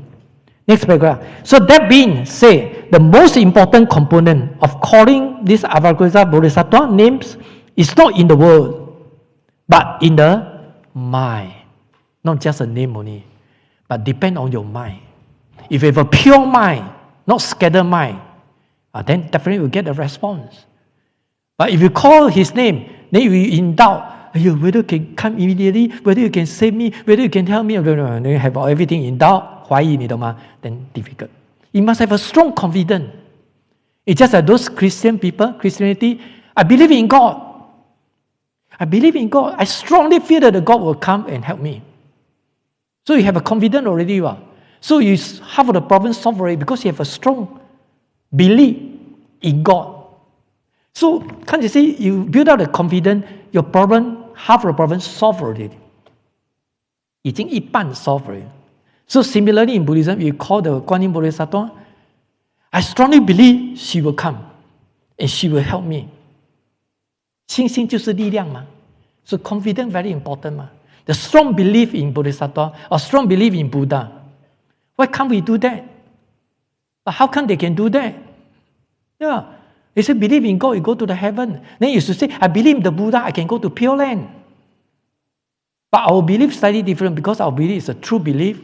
Next paragraph. So that being said, the most important component of calling this Avalokitesvara Bodhisattva names is not in the word, but in the mind. Not just a name only, but depend on your mind. If you have a pure mind, not scattered mind, then definitely you will get a response. But if you call his name, then you will in doubt. Whether you can come immediately, whether you can save me, whether you can help me, then you have everything in doubt, 怀疑你懂吗? Then difficult. You must have a strong confidence. It's just like those Christian people, Christianity, I believe in God. I strongly feel that the God will come and help me. So you have a confidence already. So you half of the problem solved already because you have a strong belief in God. So can't you see, you build up the confidence, your problem, half of the problem solved already. 已经一半 solved already. So similarly in Buddhism, you call the Guan Yin Bodhisattva, I strongly believe she will come and she will help me. 信心就是力量嘛. So confidence very important ma. The strong belief in Bodhisattva or strong belief in Buddha. Why can't we do that? But how come they can do that? Yeah. They say, believe in God, you go to the heaven. Then you should say, I believe in the Buddha, I can go to Pure Land. But our belief is slightly different because our belief is a true belief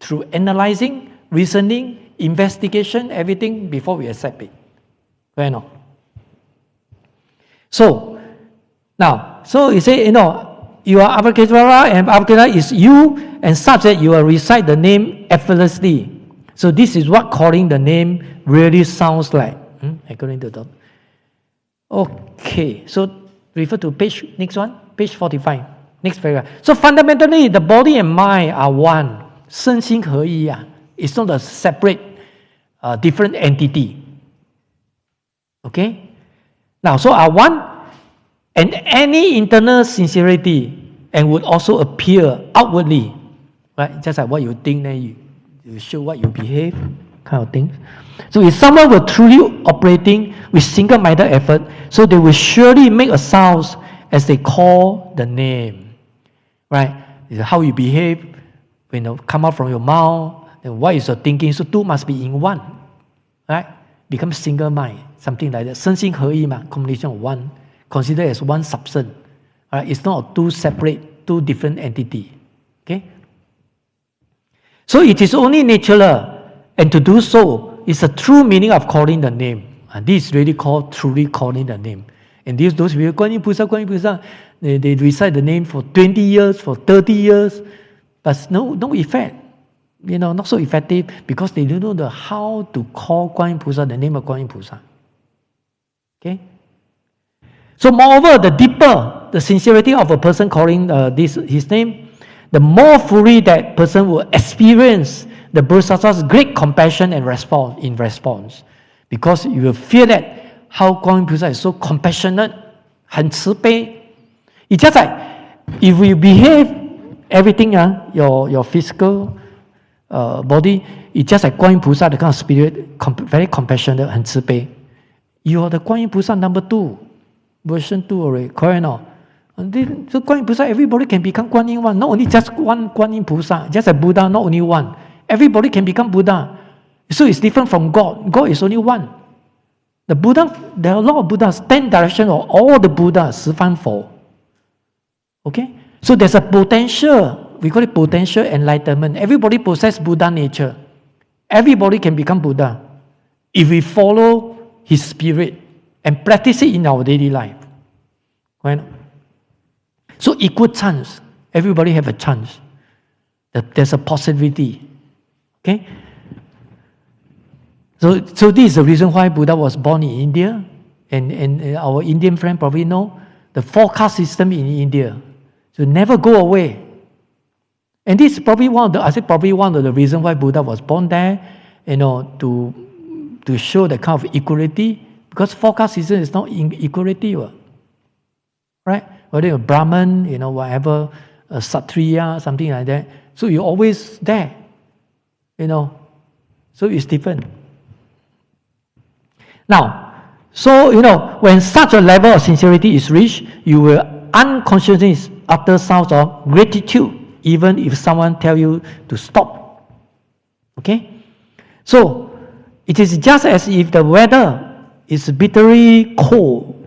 through analyzing, reasoning, investigation, everything before we accept it. Right now. So, now, so you say, you are Avalokitesvara and Avalokitesvara is you and such that you will recite the name effortlessly. So this is what calling the name really sounds like. According to the okay, so refer to next one, page 45, next paragraph. So fundamentally, the body and mind are one. 身心合一 It's not a separate, different entity. Okay? Now, so are one, and any internal sincerity and would also appear outwardly. Right? Just like what you think, then you show what you behave, kind of thing. So if someone were truly operating with single-minded effort, so they will surely make a sound as they call the name. Right? It's how you behave, come out from your mouth, then what is your thinking. So two must be in one. Right? Become single mind, something like that. 身心合一 combination of one, considered as one substance. Right? It's not two separate two different entities. Okay? So it is only natural, and to do so is a true meaning of calling the name. And this is really called truly calling the name. And those people, Guan Yin Pusa, they recite the name for 20 years, for 30 years, but no effect. Not so effective because they don't know how to call Guan Yin Pusa, the name of Guan Yin Pusa. Okay? So moreover, the deeper the sincerity of a person calling his name, the more fully that person will experience the Bodhisattva's great compassion and response. Because you will feel that how Guan Yin Pusa is so compassionate, 很慈悲. It's just like, if we behave everything, your physical body, it's just like Guan Yin Pusa, the kind of spirit, very compassionate, 很慈悲. You are the Guan Yin Pusa number 2, version 2 already, correct or not? So Guan Yin Pusa, everybody can become Guan Yin one. Not only just one Guan Yin Pusa, just a Buddha, not only one. Everybody can become Buddha. So it's different from God. God is only one. The Buddha, there are a lot of Buddhas, 10 directions of all the Buddhas, 十方佛. Okay? So there's a potential, we call it potential enlightenment. Everybody possesses Buddha nature. Everybody can become Buddha if we follow his spirit and practice it in our daily life. Right? So equal chance. Everybody have a chance. There's a possibility. Okay? So this is the reason why Buddha was born in India. And our Indian friend probably know the 4 caste system in India. So never go away. And this is probably one of the reasons why Buddha was born there, to show the kind of equality. Because 4 caste system is not equality. Right? Whether you're Brahman, whatever, Satriya, something like that. So you're always there. So it's different. Now, so, when such a level of sincerity is reached, you will unconsciously utter sounds of gratitude, even if someone tells you to stop. Okay? So, it is just as if the weather is bitterly cold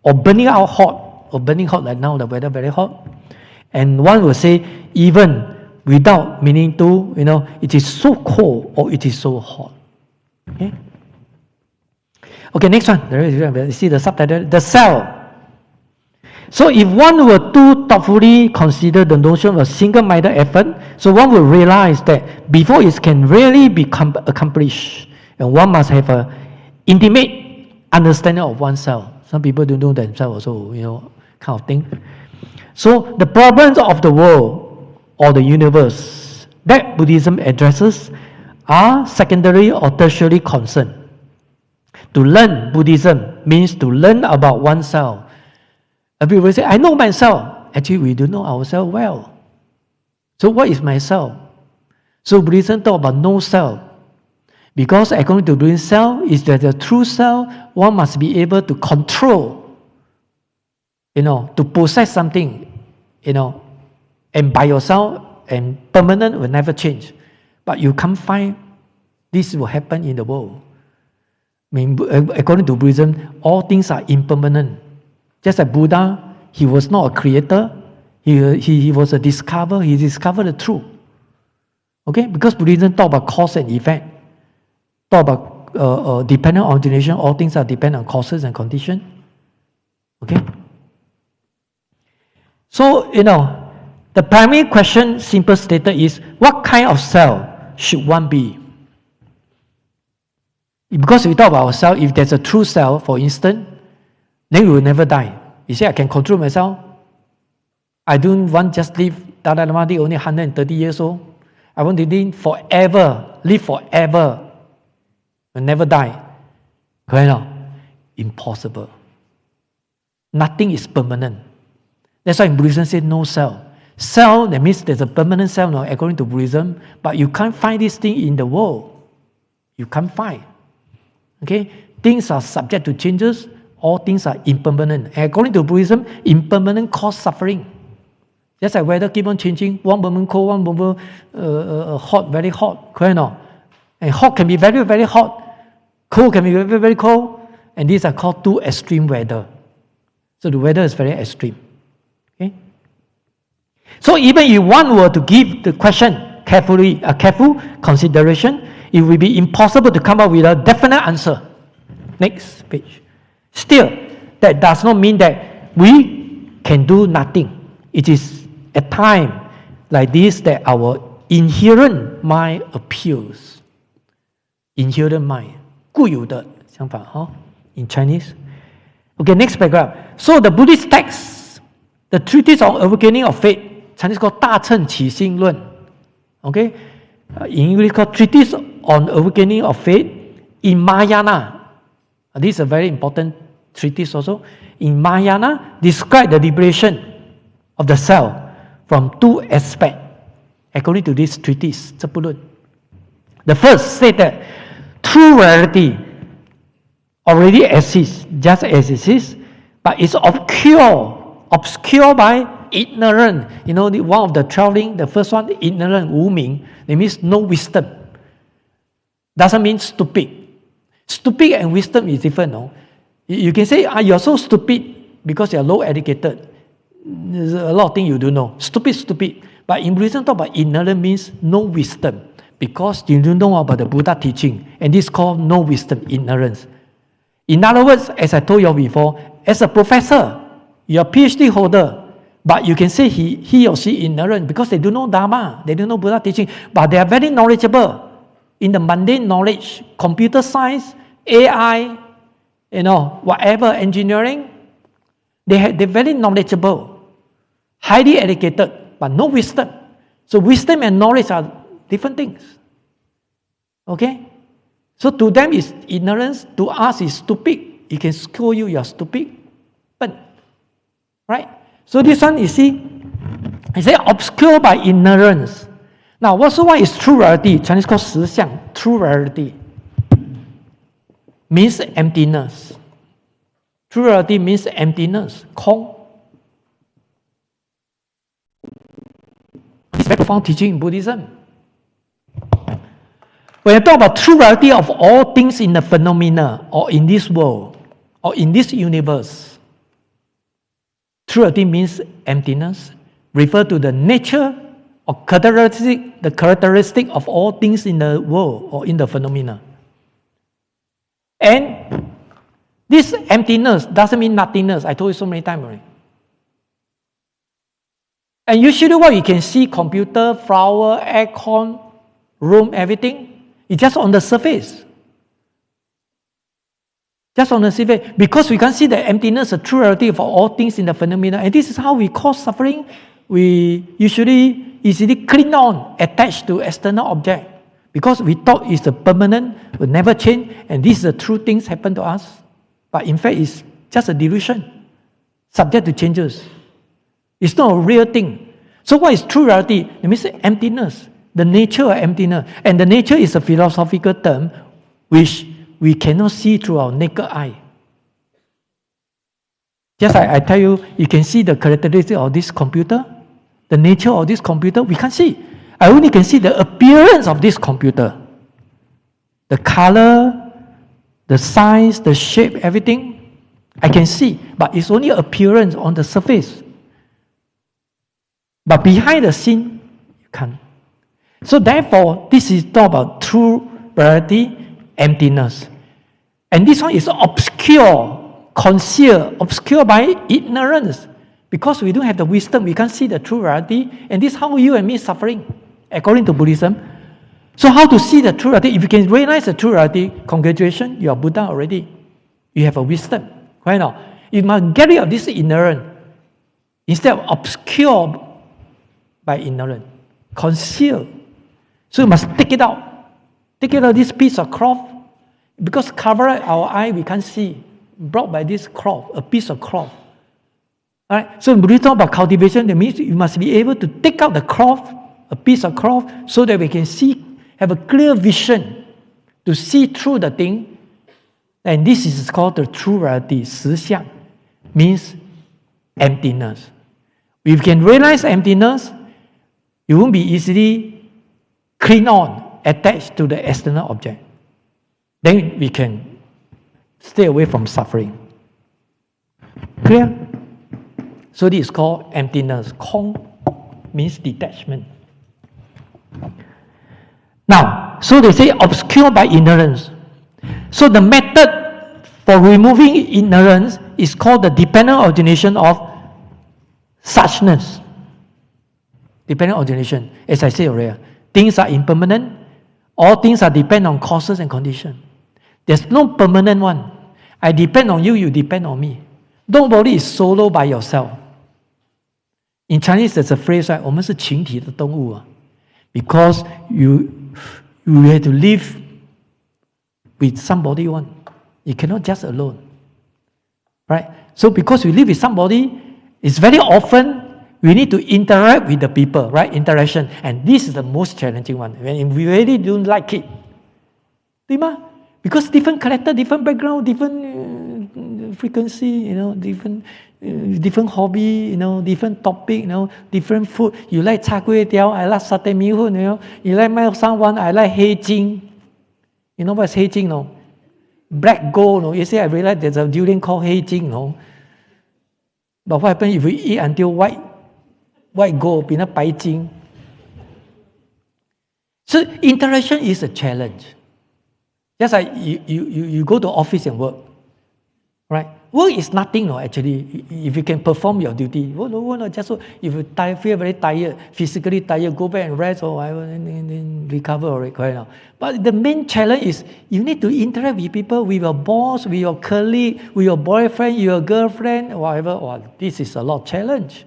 or burning out hot, like now the weather very hot. And one will say, even without meaning to, it is so cold or it is so hot. Okay? Okay, next one. You see the subtitle, the cell. So if one were to thoughtfully consider the notion of a single-minded effort, so one will realize that before it can really be accomplished, and one must have an intimate understanding of oneself. Some people don't know themselves also, kind of thing. So the problems of the world or the universe that Buddhism addresses are secondary or tertiary concern. To learn Buddhism means to learn about oneself. People say, I know myself. Actually, we don't know ourselves well. So what is myself? So Buddhism talk about no self. Because according to Buddhism, self is that the true self, one must be able to control, to possess something, and by yourself, and permanent will never change. But you can't find this will happen in the world. According to Buddhism, all things are impermanent. Just like Buddha, he was not a creator. He was a discoverer. He discovered the truth. Okay? Because Buddhism talk about cause and effect. Talk about dependent origination. All things are dependent on causes and conditions. Okay? So, the primary question, simple stated, is what kind of self should one be? Because we talk about ourselves, if there's a true self, for instance, then we will never die. You say, I can control myself. I don't want just live, Dalai Lama only 130 years old. I want to live forever, will never die. Correct or not? Impossible. Nothing is permanent. That's why Buddhism says no self. Self, that means there's a permanent self, according to Buddhism, but you can't find this thing in the world. You can't find. Okay? Things are subject to changes. All things are impermanent. And according to Buddhism, impermanent causes suffering. Just like weather keep on changing. One moment cold, one moment hot, very hot. Correct or not? And hot can be very, very hot. Cold can be very, very cold. And these are called two extreme weather. So the weather is very extreme. Okay? So even if one were to give the question careful consideration, it will be impossible to come up with a definite answer. Next page. Still, that does not mean that we can do nothing. It is at time like this that our inherent mind appeals. Inherent mind. 固有的想法, in Chinese. Okay, next paragraph. So the Buddhist text, the Treatise on Awakening of Faith, Chinese called 大乘起心论. Okay? In English called Treatise on Awakening of Faith in Mahayana. This is a very important treatise also. In Mahayana, describe the liberation of the self from two aspects. According to this treatise, 这部论. The first said that true reality already exists, just as it is, but it's obscured by ignorance. You know, one of the traveling, the first one, ignorant, 无明, it means no wisdom. Doesn't mean stupid. Stupid and wisdom is different, no? You can say, you're so stupid because you're low educated. There's a lot of things you don't know. Stupid. But in Buddhism, talk about ignorant means no wisdom. Because you don't know about the Buddha teaching. And this is called no wisdom, ignorance. In other words, as I told you before, as a professor, you're a PhD holder, but you can say he or she ignorant because they don't know Dharma, they don't know Buddha teaching, but they are very knowledgeable in the mundane knowledge, computer science, AI, whatever, engineering. They're very knowledgeable, highly educated, but no wisdom. So wisdom and knowledge are different things. Okay? So to them is ignorance, to us is stupid. It can scold you, you're stupid. But, right? So this one, you see, I say obscured by ignorance. Now, what is true reality? Chinese called 实相, true reality. Means emptiness. True reality means emptiness, 空. It's very profound teaching in Buddhism. When I talk about true reality of all things in the phenomena, or in this world, or in this universe, true reality means emptiness, refer to the nature or the characteristic of all things in the world or in the phenomena. And this emptiness doesn't mean nothingness. I told you so many times already. And usually what you can see, computer, flower, aircon, room, everything, it's just on the surface. Just on the surface. Because we can't see the emptiness, the true reality of all things in the phenomena. And this is how we cause suffering. We usually easily cling on, attached to external object. Because we thought it's a permanent, will never change, and these are the true things happen to us. But in fact, it's just a delusion, subject to changes. It's not a real thing. So what is true reality? It means emptiness, the nature of emptiness. And the nature is a philosophical term which we cannot see through our naked eye. Just like I tell you, you can see the characteristic of this computer, the nature of this computer, we can't see. I only can see the appearance of this computer. The color, the size, the shape, everything, I can see. But it's only appearance on the surface. But behind the scene, you can't. So therefore, this is talk about true reality, emptiness. And this one is obscure, concealed, obscured by ignorance. Because we don't have the wisdom, we can't see the true reality. And this is how you and me suffering, according to Buddhism. So how to see the true reality? If you can realize the true reality, congratulations, you are Buddha already. You have a wisdom. Right now, you must get rid of this ignorance. Instead of obscured by ignorance, concealed. So you must take it out. Take it out, this piece of cloth. Because cover our eye, we can't see. Brought by this cloth, a piece of cloth. All right? So when we talk about cultivation, that means you must be able to take out the cloth, a piece of cloth, so that we can see, have a clear vision to see through the thing. And this is called the true reality. 实相 means emptiness. If you can realize emptiness, you won't be easily cling on, attached to the external object. Then we can stay away from suffering. Clear? So this is called emptiness, 空. means detachment. Now, so they say obscured by ignorance. So the method for removing ignorance is called the dependent origination of suchness. Dependent origination, as I said earlier, things are impermanent. All things are dependent on causes and conditions. There's no permanent one. I depend on you, you depend on me. Nobody is solo by yourself. In Chinese, there's a phrase, right? 我们是群体的动物啊 because you have to live with somebody one. You cannot just alone. Right? So because we live with somebody, it's very often we need to interact with the people, right? Interaction. And this is the most challenging one. When we really don't like it. 对吗? Because different character, different background, different frequency, different hobby, different topic, different food. You like char kway teow, I like satay mee hoon, You like my someone, I like hei jing. You know what's hei jing, no? Black gold, no? You see, I realize there's a durian called hei jing, no? But what happens if we eat until white gold, 变成白金? So interaction is a challenge. Just like you go to office and work, right? Work is nothing, no, actually, if you can perform your duty. Just so if you feel very tired, physically tired, go back and rest or whatever, and then recover already, correct now. But the main challenge is you need to interact with people, with your boss, with your colleague, with your boyfriend, your girlfriend, whatever. Well, this is a lot of challenge,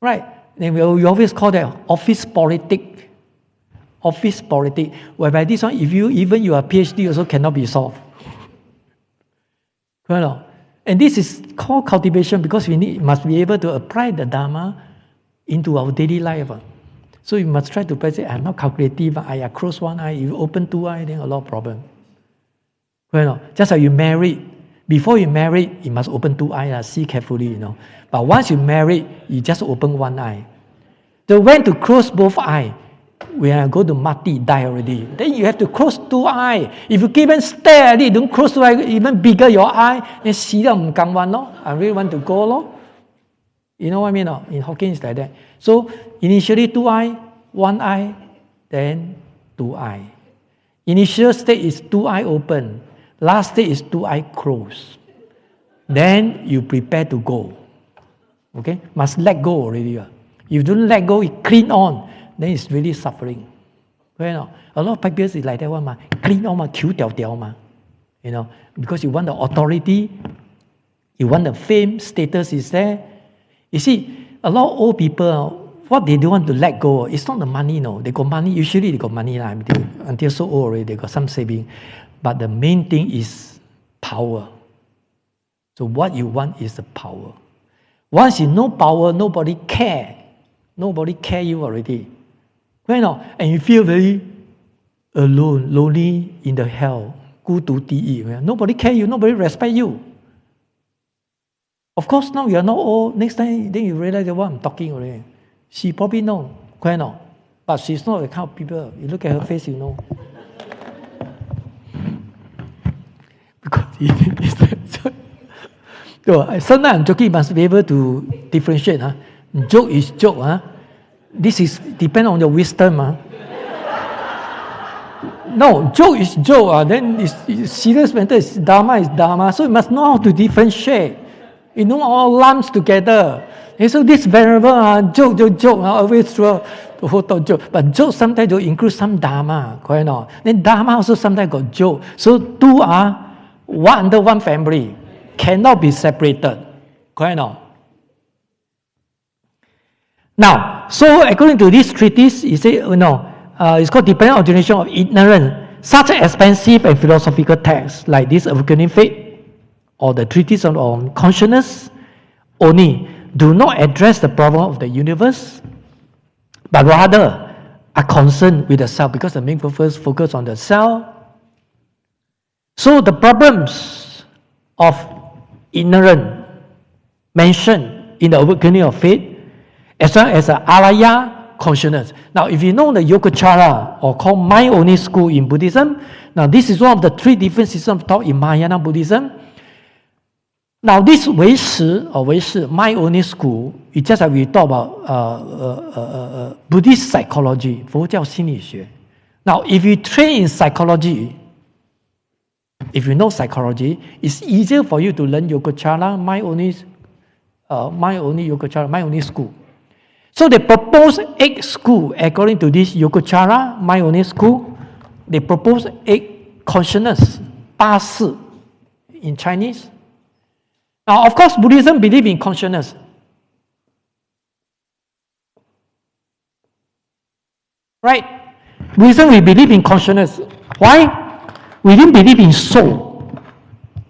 right? And we always call that office politics. Office politics, whereby this one, if you are a PhD, also cannot be solved. Well, and this is called cultivation because we must be able to apply the Dharma into our daily life. So you must try to practice. I'm not calculative. I close one eye. You open two eyes, then a lot of problem. Well, just like you married. Before you marry, you must open two eyes. See carefully, But once you marry, you just open one eye. So when to close both eyes, when I go to Mati, die already. Then you have to close two eyes. If you keep and stare at it, don't close two eyes, even bigger your eye, then see them come one, no? I really want to go, no? You know what I mean? No? In Hokkien, it's like that. So initially two eye, one eye, then two eye. Initial state is two eye open. Last state is two eye closed. Then you prepare to go. Okay? Must let go already. If you don't let go, it cling on. Then it's really suffering. A lot of people is like that one, clean on, 求掉掉嘛. Because you want the authority, you want the fame, status is there. You see, a lot of old people, what they don't want to let go, it's not the money, no. They got money, usually they got money, until so old already, they got some saving. But the main thing is power. So what you want is the power. Once you know power, nobody care. Nobody care you already. And you feel very alone, lonely in the hell. Nobody care you, nobody respect you. Of course, now you are not old. Next time, then you realize what I'm talking already. She probably know, but she's not the kind of people. You look at her face, you know. Because sometimes I'm joking, you must be able to differentiate. Joke is joke. This is depend on your wisdom. No, joke is joke. Then it's serious matter is Dharma is Dharma. So you must know how to differentiate. You know all lumps together. And so this Venerable, joke, always throw the whole joke. But joke sometimes will include some Dharma. Correct or not? Then Dharma also sometimes got joke. So two are one under one family. Cannot be separated. Correct or not? Now, so according to this treatise, he said, it's called dependent origination of ignorance. Such expensive and philosophical texts like this Awakening Faith or the treatise on consciousness only do not address the problem of the universe, but rather are concerned with the self because the main focus on the self. So the problems of ignorance mentioned in the Awakening of Faith as well as the alaya consciousness. Now, if you know the Yogacara, or called mind-only school in Buddhism, now this is one of the three different systems taught in Mahayana Buddhism. Now this 唯识 or 唯识 mind only school, it's just like we talk about Buddhist psychology, 佛教心理学. Now if you train in psychology, if you know psychology, it's easier for you to learn Yogacara, mind only Yogacara, mind only school. So they propose 8 schools according to this Yogacara, mind only school. They propose 8 consciousness, 八识 in Chinese. Now, of course, Buddhism believes in consciousness. Right? Buddhism, we believe in consciousness. Why? We didn't believe in soul.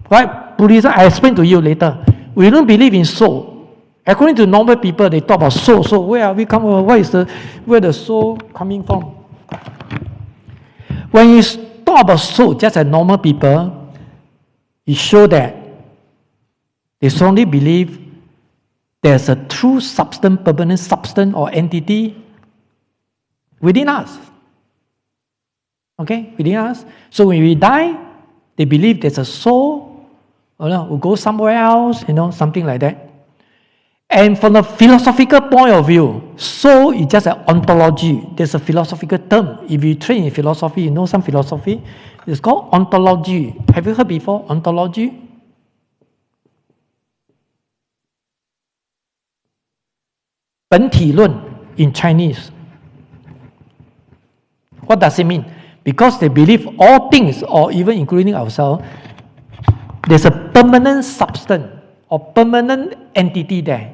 Right? Buddhism, I explain to you later. We don't believe in soul. According to normal people, they talk about soul. So where are we coming? Where the soul coming from? When you talk about soul, just as normal people, it shows that they strongly believe there's a true substance, permanent substance or entity within us. Okay, within us. So when we die, they believe there's a soul, we'll go somewhere else, something like that. And from the philosophical point of view, soul is just an ontology. There's a philosophical term. If you train in philosophy, you know some philosophy. It's called ontology. Have you heard before? Ontology? "本体论" in Chinese. What does it mean? Because they believe all things, or even including ourselves, there's a permanent substance or permanent entity there.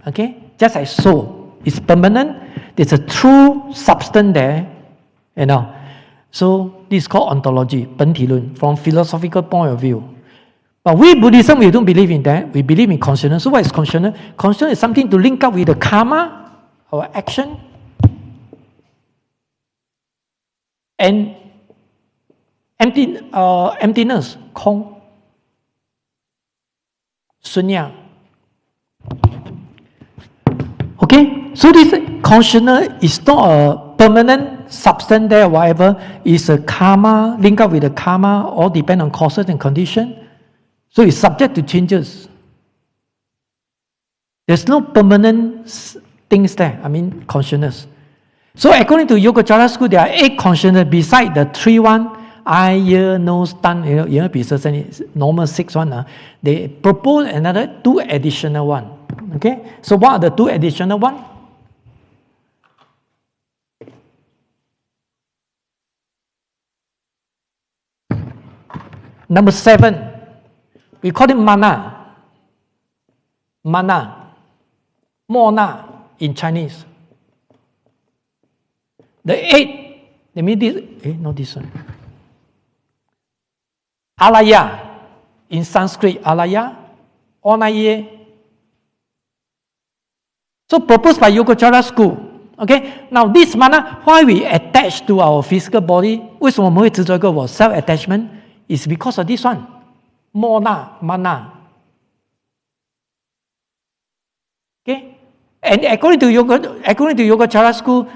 Okay? Just like soul is permanent, there's a true substance there. So this is called ontology, 本体论, from philosophical point of view. But we Buddhism, we don't believe in that. We believe in consciousness. So what is consciousness? Consciousness is something to link up with the karma, our action. And emptiness, 空, 顺呀. Okay, so this consciousness is not a permanent substance there, whatever. It's a karma, link up with the karma, all depend on causes and conditions. So it's subject to changes. There's no permanent things there, consciousness. So according to Yogacara school, there are 8 consciousness beside the 3 one, eye, ear, nose, tongue, ear, piece, normal 6 one. They propose another 2 additional one. Okay, so what are the 2 additional one? Number 7, we call it mana. Mana, mona in Chinese. The 8, they mean this, not this one. Alaya, in Sanskrit, alaya, onaye. So proposed by Yogacara school. Okay, now this mana, why we attach to our physical body? 为什么我们会执着一个我 self-attachment? Is because of this one. Mona, mana. Okay, and according to Yogacara school,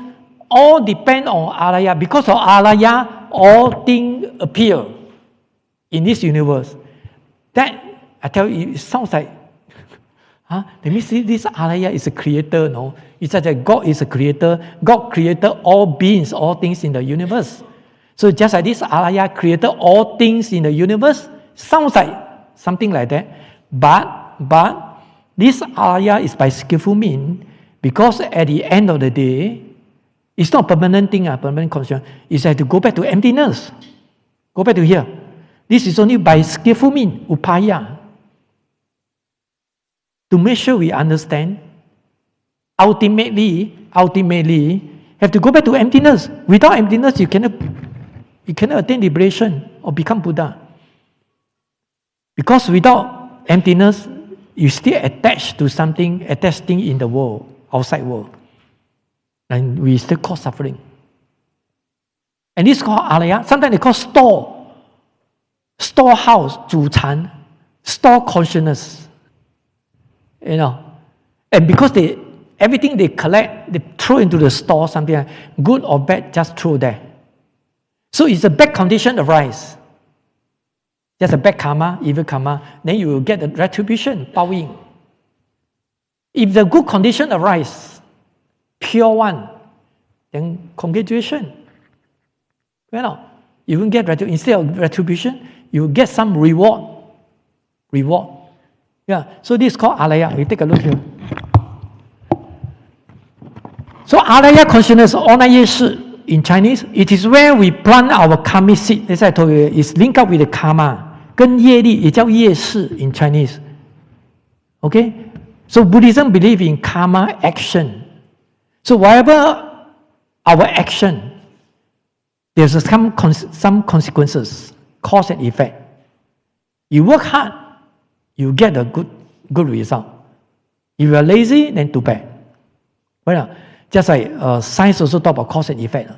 all depend on alaya. Because of alaya, all things appear in this universe. That, I tell you, it sounds like, that means this alaya is a creator, no? It's like God is a creator. God created all beings, all things in the universe. So just like this alaya created all things in the universe, sounds like something like that. But this alaya is by skillful means, because at the end of the day, it's not a permanent thing, permanent condition. It's like to go back to emptiness. Go back to here. This is only by skillful means, upaya. To make sure we understand, ultimately, have to go back to emptiness. Without emptiness, you cannot attain liberation or become Buddha. Because without emptiness, you still attached to something, attached thing in the world, outside world. And we still cause suffering. And this is called alaya. Sometimes they call storehouse, 主禅, store consciousness. And because everything they collect, they throw into the store, something like good or bad, just throw there. So it's a bad condition arise. Just a bad karma, evil karma, then you will get the retribution, 报应. If the good condition arise, pure one, then congratulations. You know, you won't get retribution. Instead of retribution, you will get some reward. Reward. Yeah. So this is called alaya. We take a look here. So alaya consciousness, 阿赖耶识 in Chinese, it is where we plant our karmic seed. As I told you, it's linked up with the karma. 跟业力也叫业识 in Chinese. Okay? So Buddhism believes in karma action. So whatever our action, there's some consequences, cause and effect. You work hard, you get a good result. If you are lazy, then too bad. Right? Just like science also talk about cause and effect.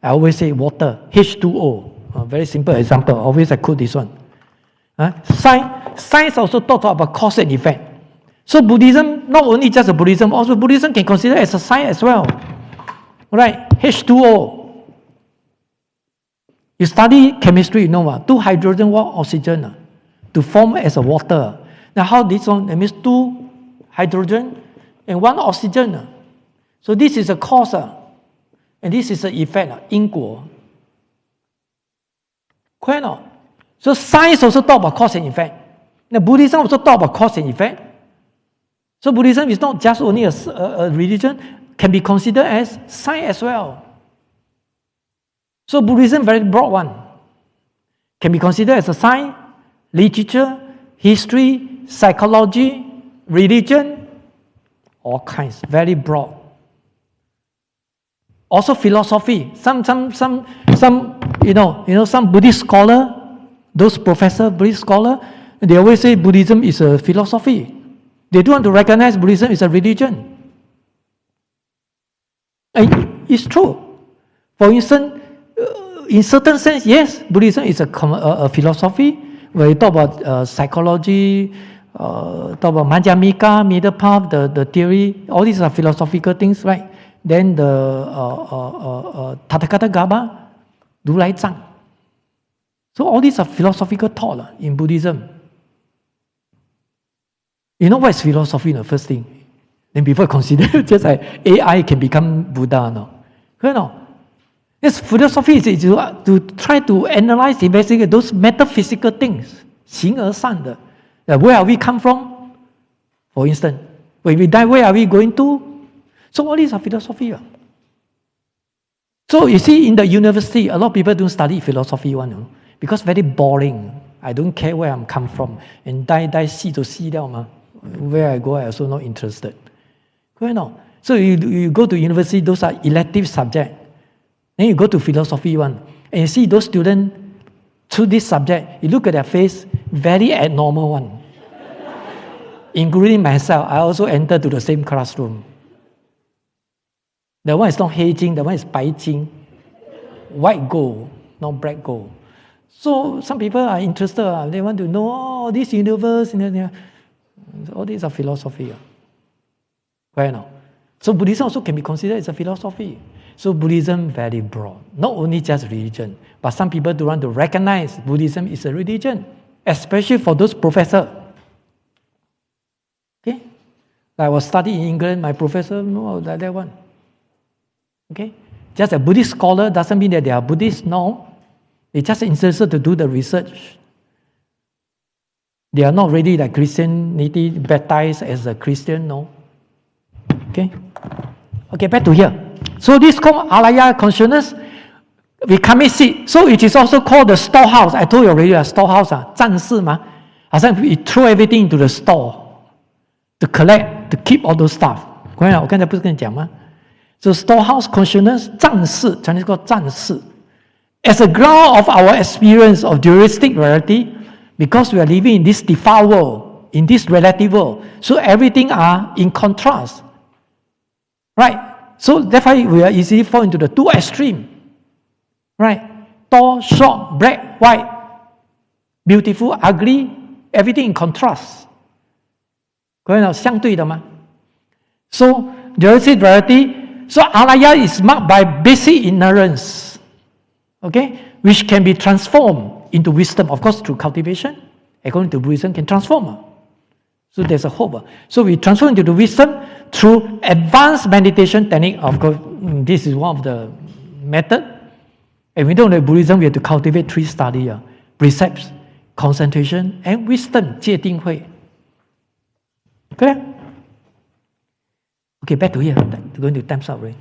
I always say water, H2O. A very simple example. Always I quote this one. Science also talks about cause and effect. So Buddhism, not only just a Buddhism, also Buddhism can consider as a science as well. Right? H2O. You study chemistry, you know what? 2 hydrogen, 1 oxygen to form as a water. Now how this one? That means 2 hydrogen and 1 oxygen. So this is a cause and this is an effect, 因果. Correct or not? So science also talk about cause and effect. Now Buddhism also talk about cause and effect. So Buddhism is not just only a religion, can be considered as science as well. So Buddhism very broad one. Can be considered as a science, literature, history, psychology, religion, all kinds, very broad. Also philosophy. Some some Buddhist scholar, those professor, Buddhist scholar, they always say Buddhism is a philosophy. They don't want to recognize Buddhism is a religion. And it's true. For instance, in certain sense, yes, Buddhism is a philosophy. Where you talk about psychology, talk about Madhyamika, middle path, the theory, all these are philosophical things, right? Then the Tathagata Gaba, Dulai Zhang. So all these are philosophical thought in Buddhism. You know what is philosophy in the first thing? Then before consider just like AI can become Buddha, no? You know, this philosophy is to try to analyze, investigate those metaphysical things, 形而上的. Where are we come from? For instance, when we die, where are we going to? So all these are philosophy. So you see, in the university, a lot of people don't study philosophy one, because very boring. I don't care where I'm come from, and die see to see them. Where I go, I also not interested. So you go to university, those are elective subjects. Then you go to philosophy one, and you see those students through this subject. You look at their face, very abnormal one. Including myself, I also entered to the same classroom. The one is not 黑金, the one is 白金, white gold, not black gold. So some people are interested. They want to know this universe. All these are philosophy. Right now. So Buddhism also can be considered as a philosophy. So Buddhism very broad. Not only just religion, but some people do want to recognize Buddhism is a religion, especially for those professors. Okay? I was studying in England, my professor, no, like that one. Okay? Just a Buddhist scholar doesn't mean that they are Buddhist, no. They just interested to do the research. They are not really like Christianity, baptized as a Christian, no. Okay? Okay, back to here. So this is called alaya consciousness. We commit seed. So it is also called the storehouse. I told you already, a storehouse, 战士嘛. I said we throw everything into the store to collect, to keep all those stuff. 我刚才不是跟你讲吗? So storehouse consciousness, 战士, Chinese called 战士. As a ground of our experience of dualistic reality, because we are living in this defiled world, in this relative world, so everything are in contrast. Right? So that's why we are easily fall into the two extreme. Right? Tall, short, black, white, beautiful, ugly, everything in contrast. 相对的吗? So dualistic reality, so alaya is marked by basic ignorance, okay, which can be transformed into wisdom, of course, through cultivation, according to Buddhism, can transform. So there's a hope. So we transform into the wisdom through advanced meditation technique. Of course, this is one of the methods. And we don't know Buddhism, we have to cultivate 3 study, precepts, concentration, and wisdom, 戒定慧. Clear? Okay, back to here. We're going to time's up, right?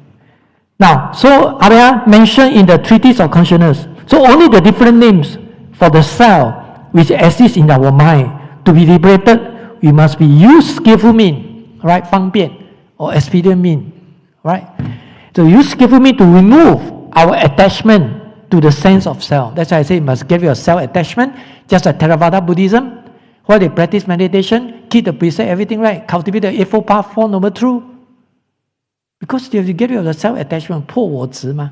Now, so Arya mentioned in the Treatise of Consciousness, so only the different names for the self which exists in our mind to be liberated, we must be use skillful mean, right? 方便 or expedient mean, right? So use skillful mean to remove our attachment to the sense of self. That's why I say you must get rid of self-attachment, just like Theravada Buddhism. While they practice meditation, keep the precept, everything right, cultivate the Eightfold Path, Four Noble Truths. Because they have to get rid of the self-attachment, 破我执嘛.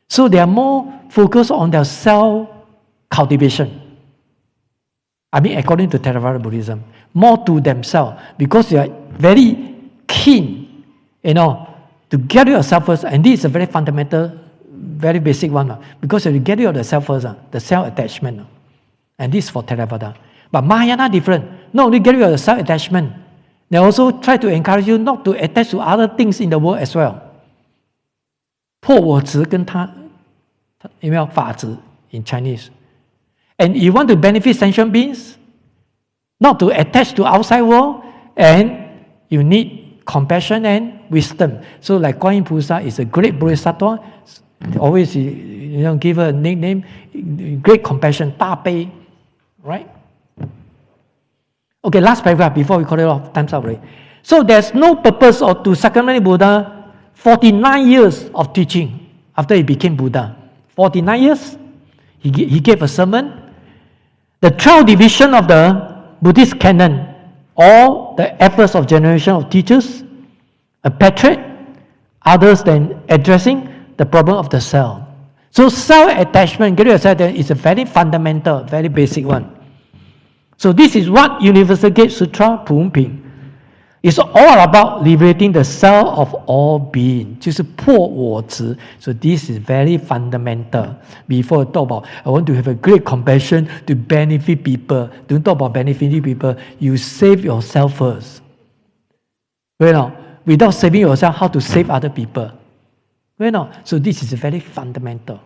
So they are more focused on their self-cultivation. I mean, according to Theravada Buddhism, more to themselves, because they are very keen, to get rid of self first. And this is a very fundamental, very basic one, because if you get rid of the self first, the self-attachment, and this is for Theravada. But Mahayana different. Not only get rid of the self-attachment, they also try to encourage you not to attach to other things in the world as well. 破我执跟他有没有法执 in Chinese? And you want to benefit sentient beings, not to attach to outside world, and you need compassion and wisdom. So like Guan Yin Pusa is a great Bodhisattva, always give her a nickname, great compassion, 大悲, right? Okay, last paragraph before we call it off. Time's up, right? So there's no purpose to Sakyamuni Buddha 49 years of teaching after he became Buddha. 49 years, he gave a sermon. The 12 division of the Buddhist canon, all the efforts of generation of teachers, a patriot, others than addressing the problem of the self. So self-attachment, get rid of self, is a very fundamental, very basic one. So this is what Universal Gate Sutra 普门品 is all about, liberating the self of all being, 就是破我执. So this is very fundamental. Before I talk about, I want to have a great compassion to benefit people. Don't talk about benefiting people. You save yourself first. Without saving yourself, how to save other people? So this is very fundamental.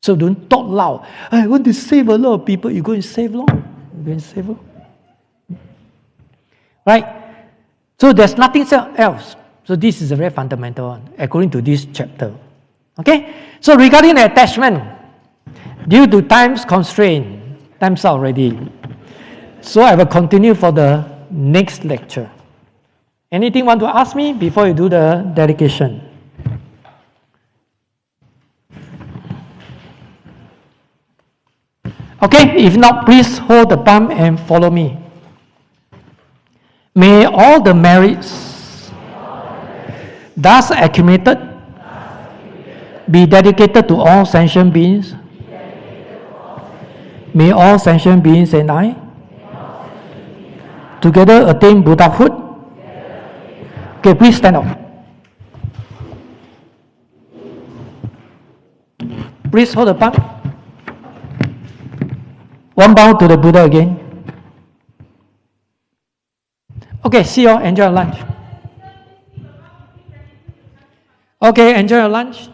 So don't talk loud. I want to save a lot of people. You go and save long. You go and save long. Right? So there's nothing else. So this is a very fundamental one, according to this chapter. Okay? So regarding the attachment, due to time's constraint, time's out already. So I will continue for the next lecture. Anything want to ask me before you do the dedication? Okay, if not, please hold the palm and follow me. May all the merits thus accumulated be dedicated to all sentient beings. May all sentient beings and I together attain Buddhahood. Okay, please stand up. Please hold the palm. One bow to the Buddha again. Okay, see you all. Enjoy your lunch. Okay, enjoy your lunch.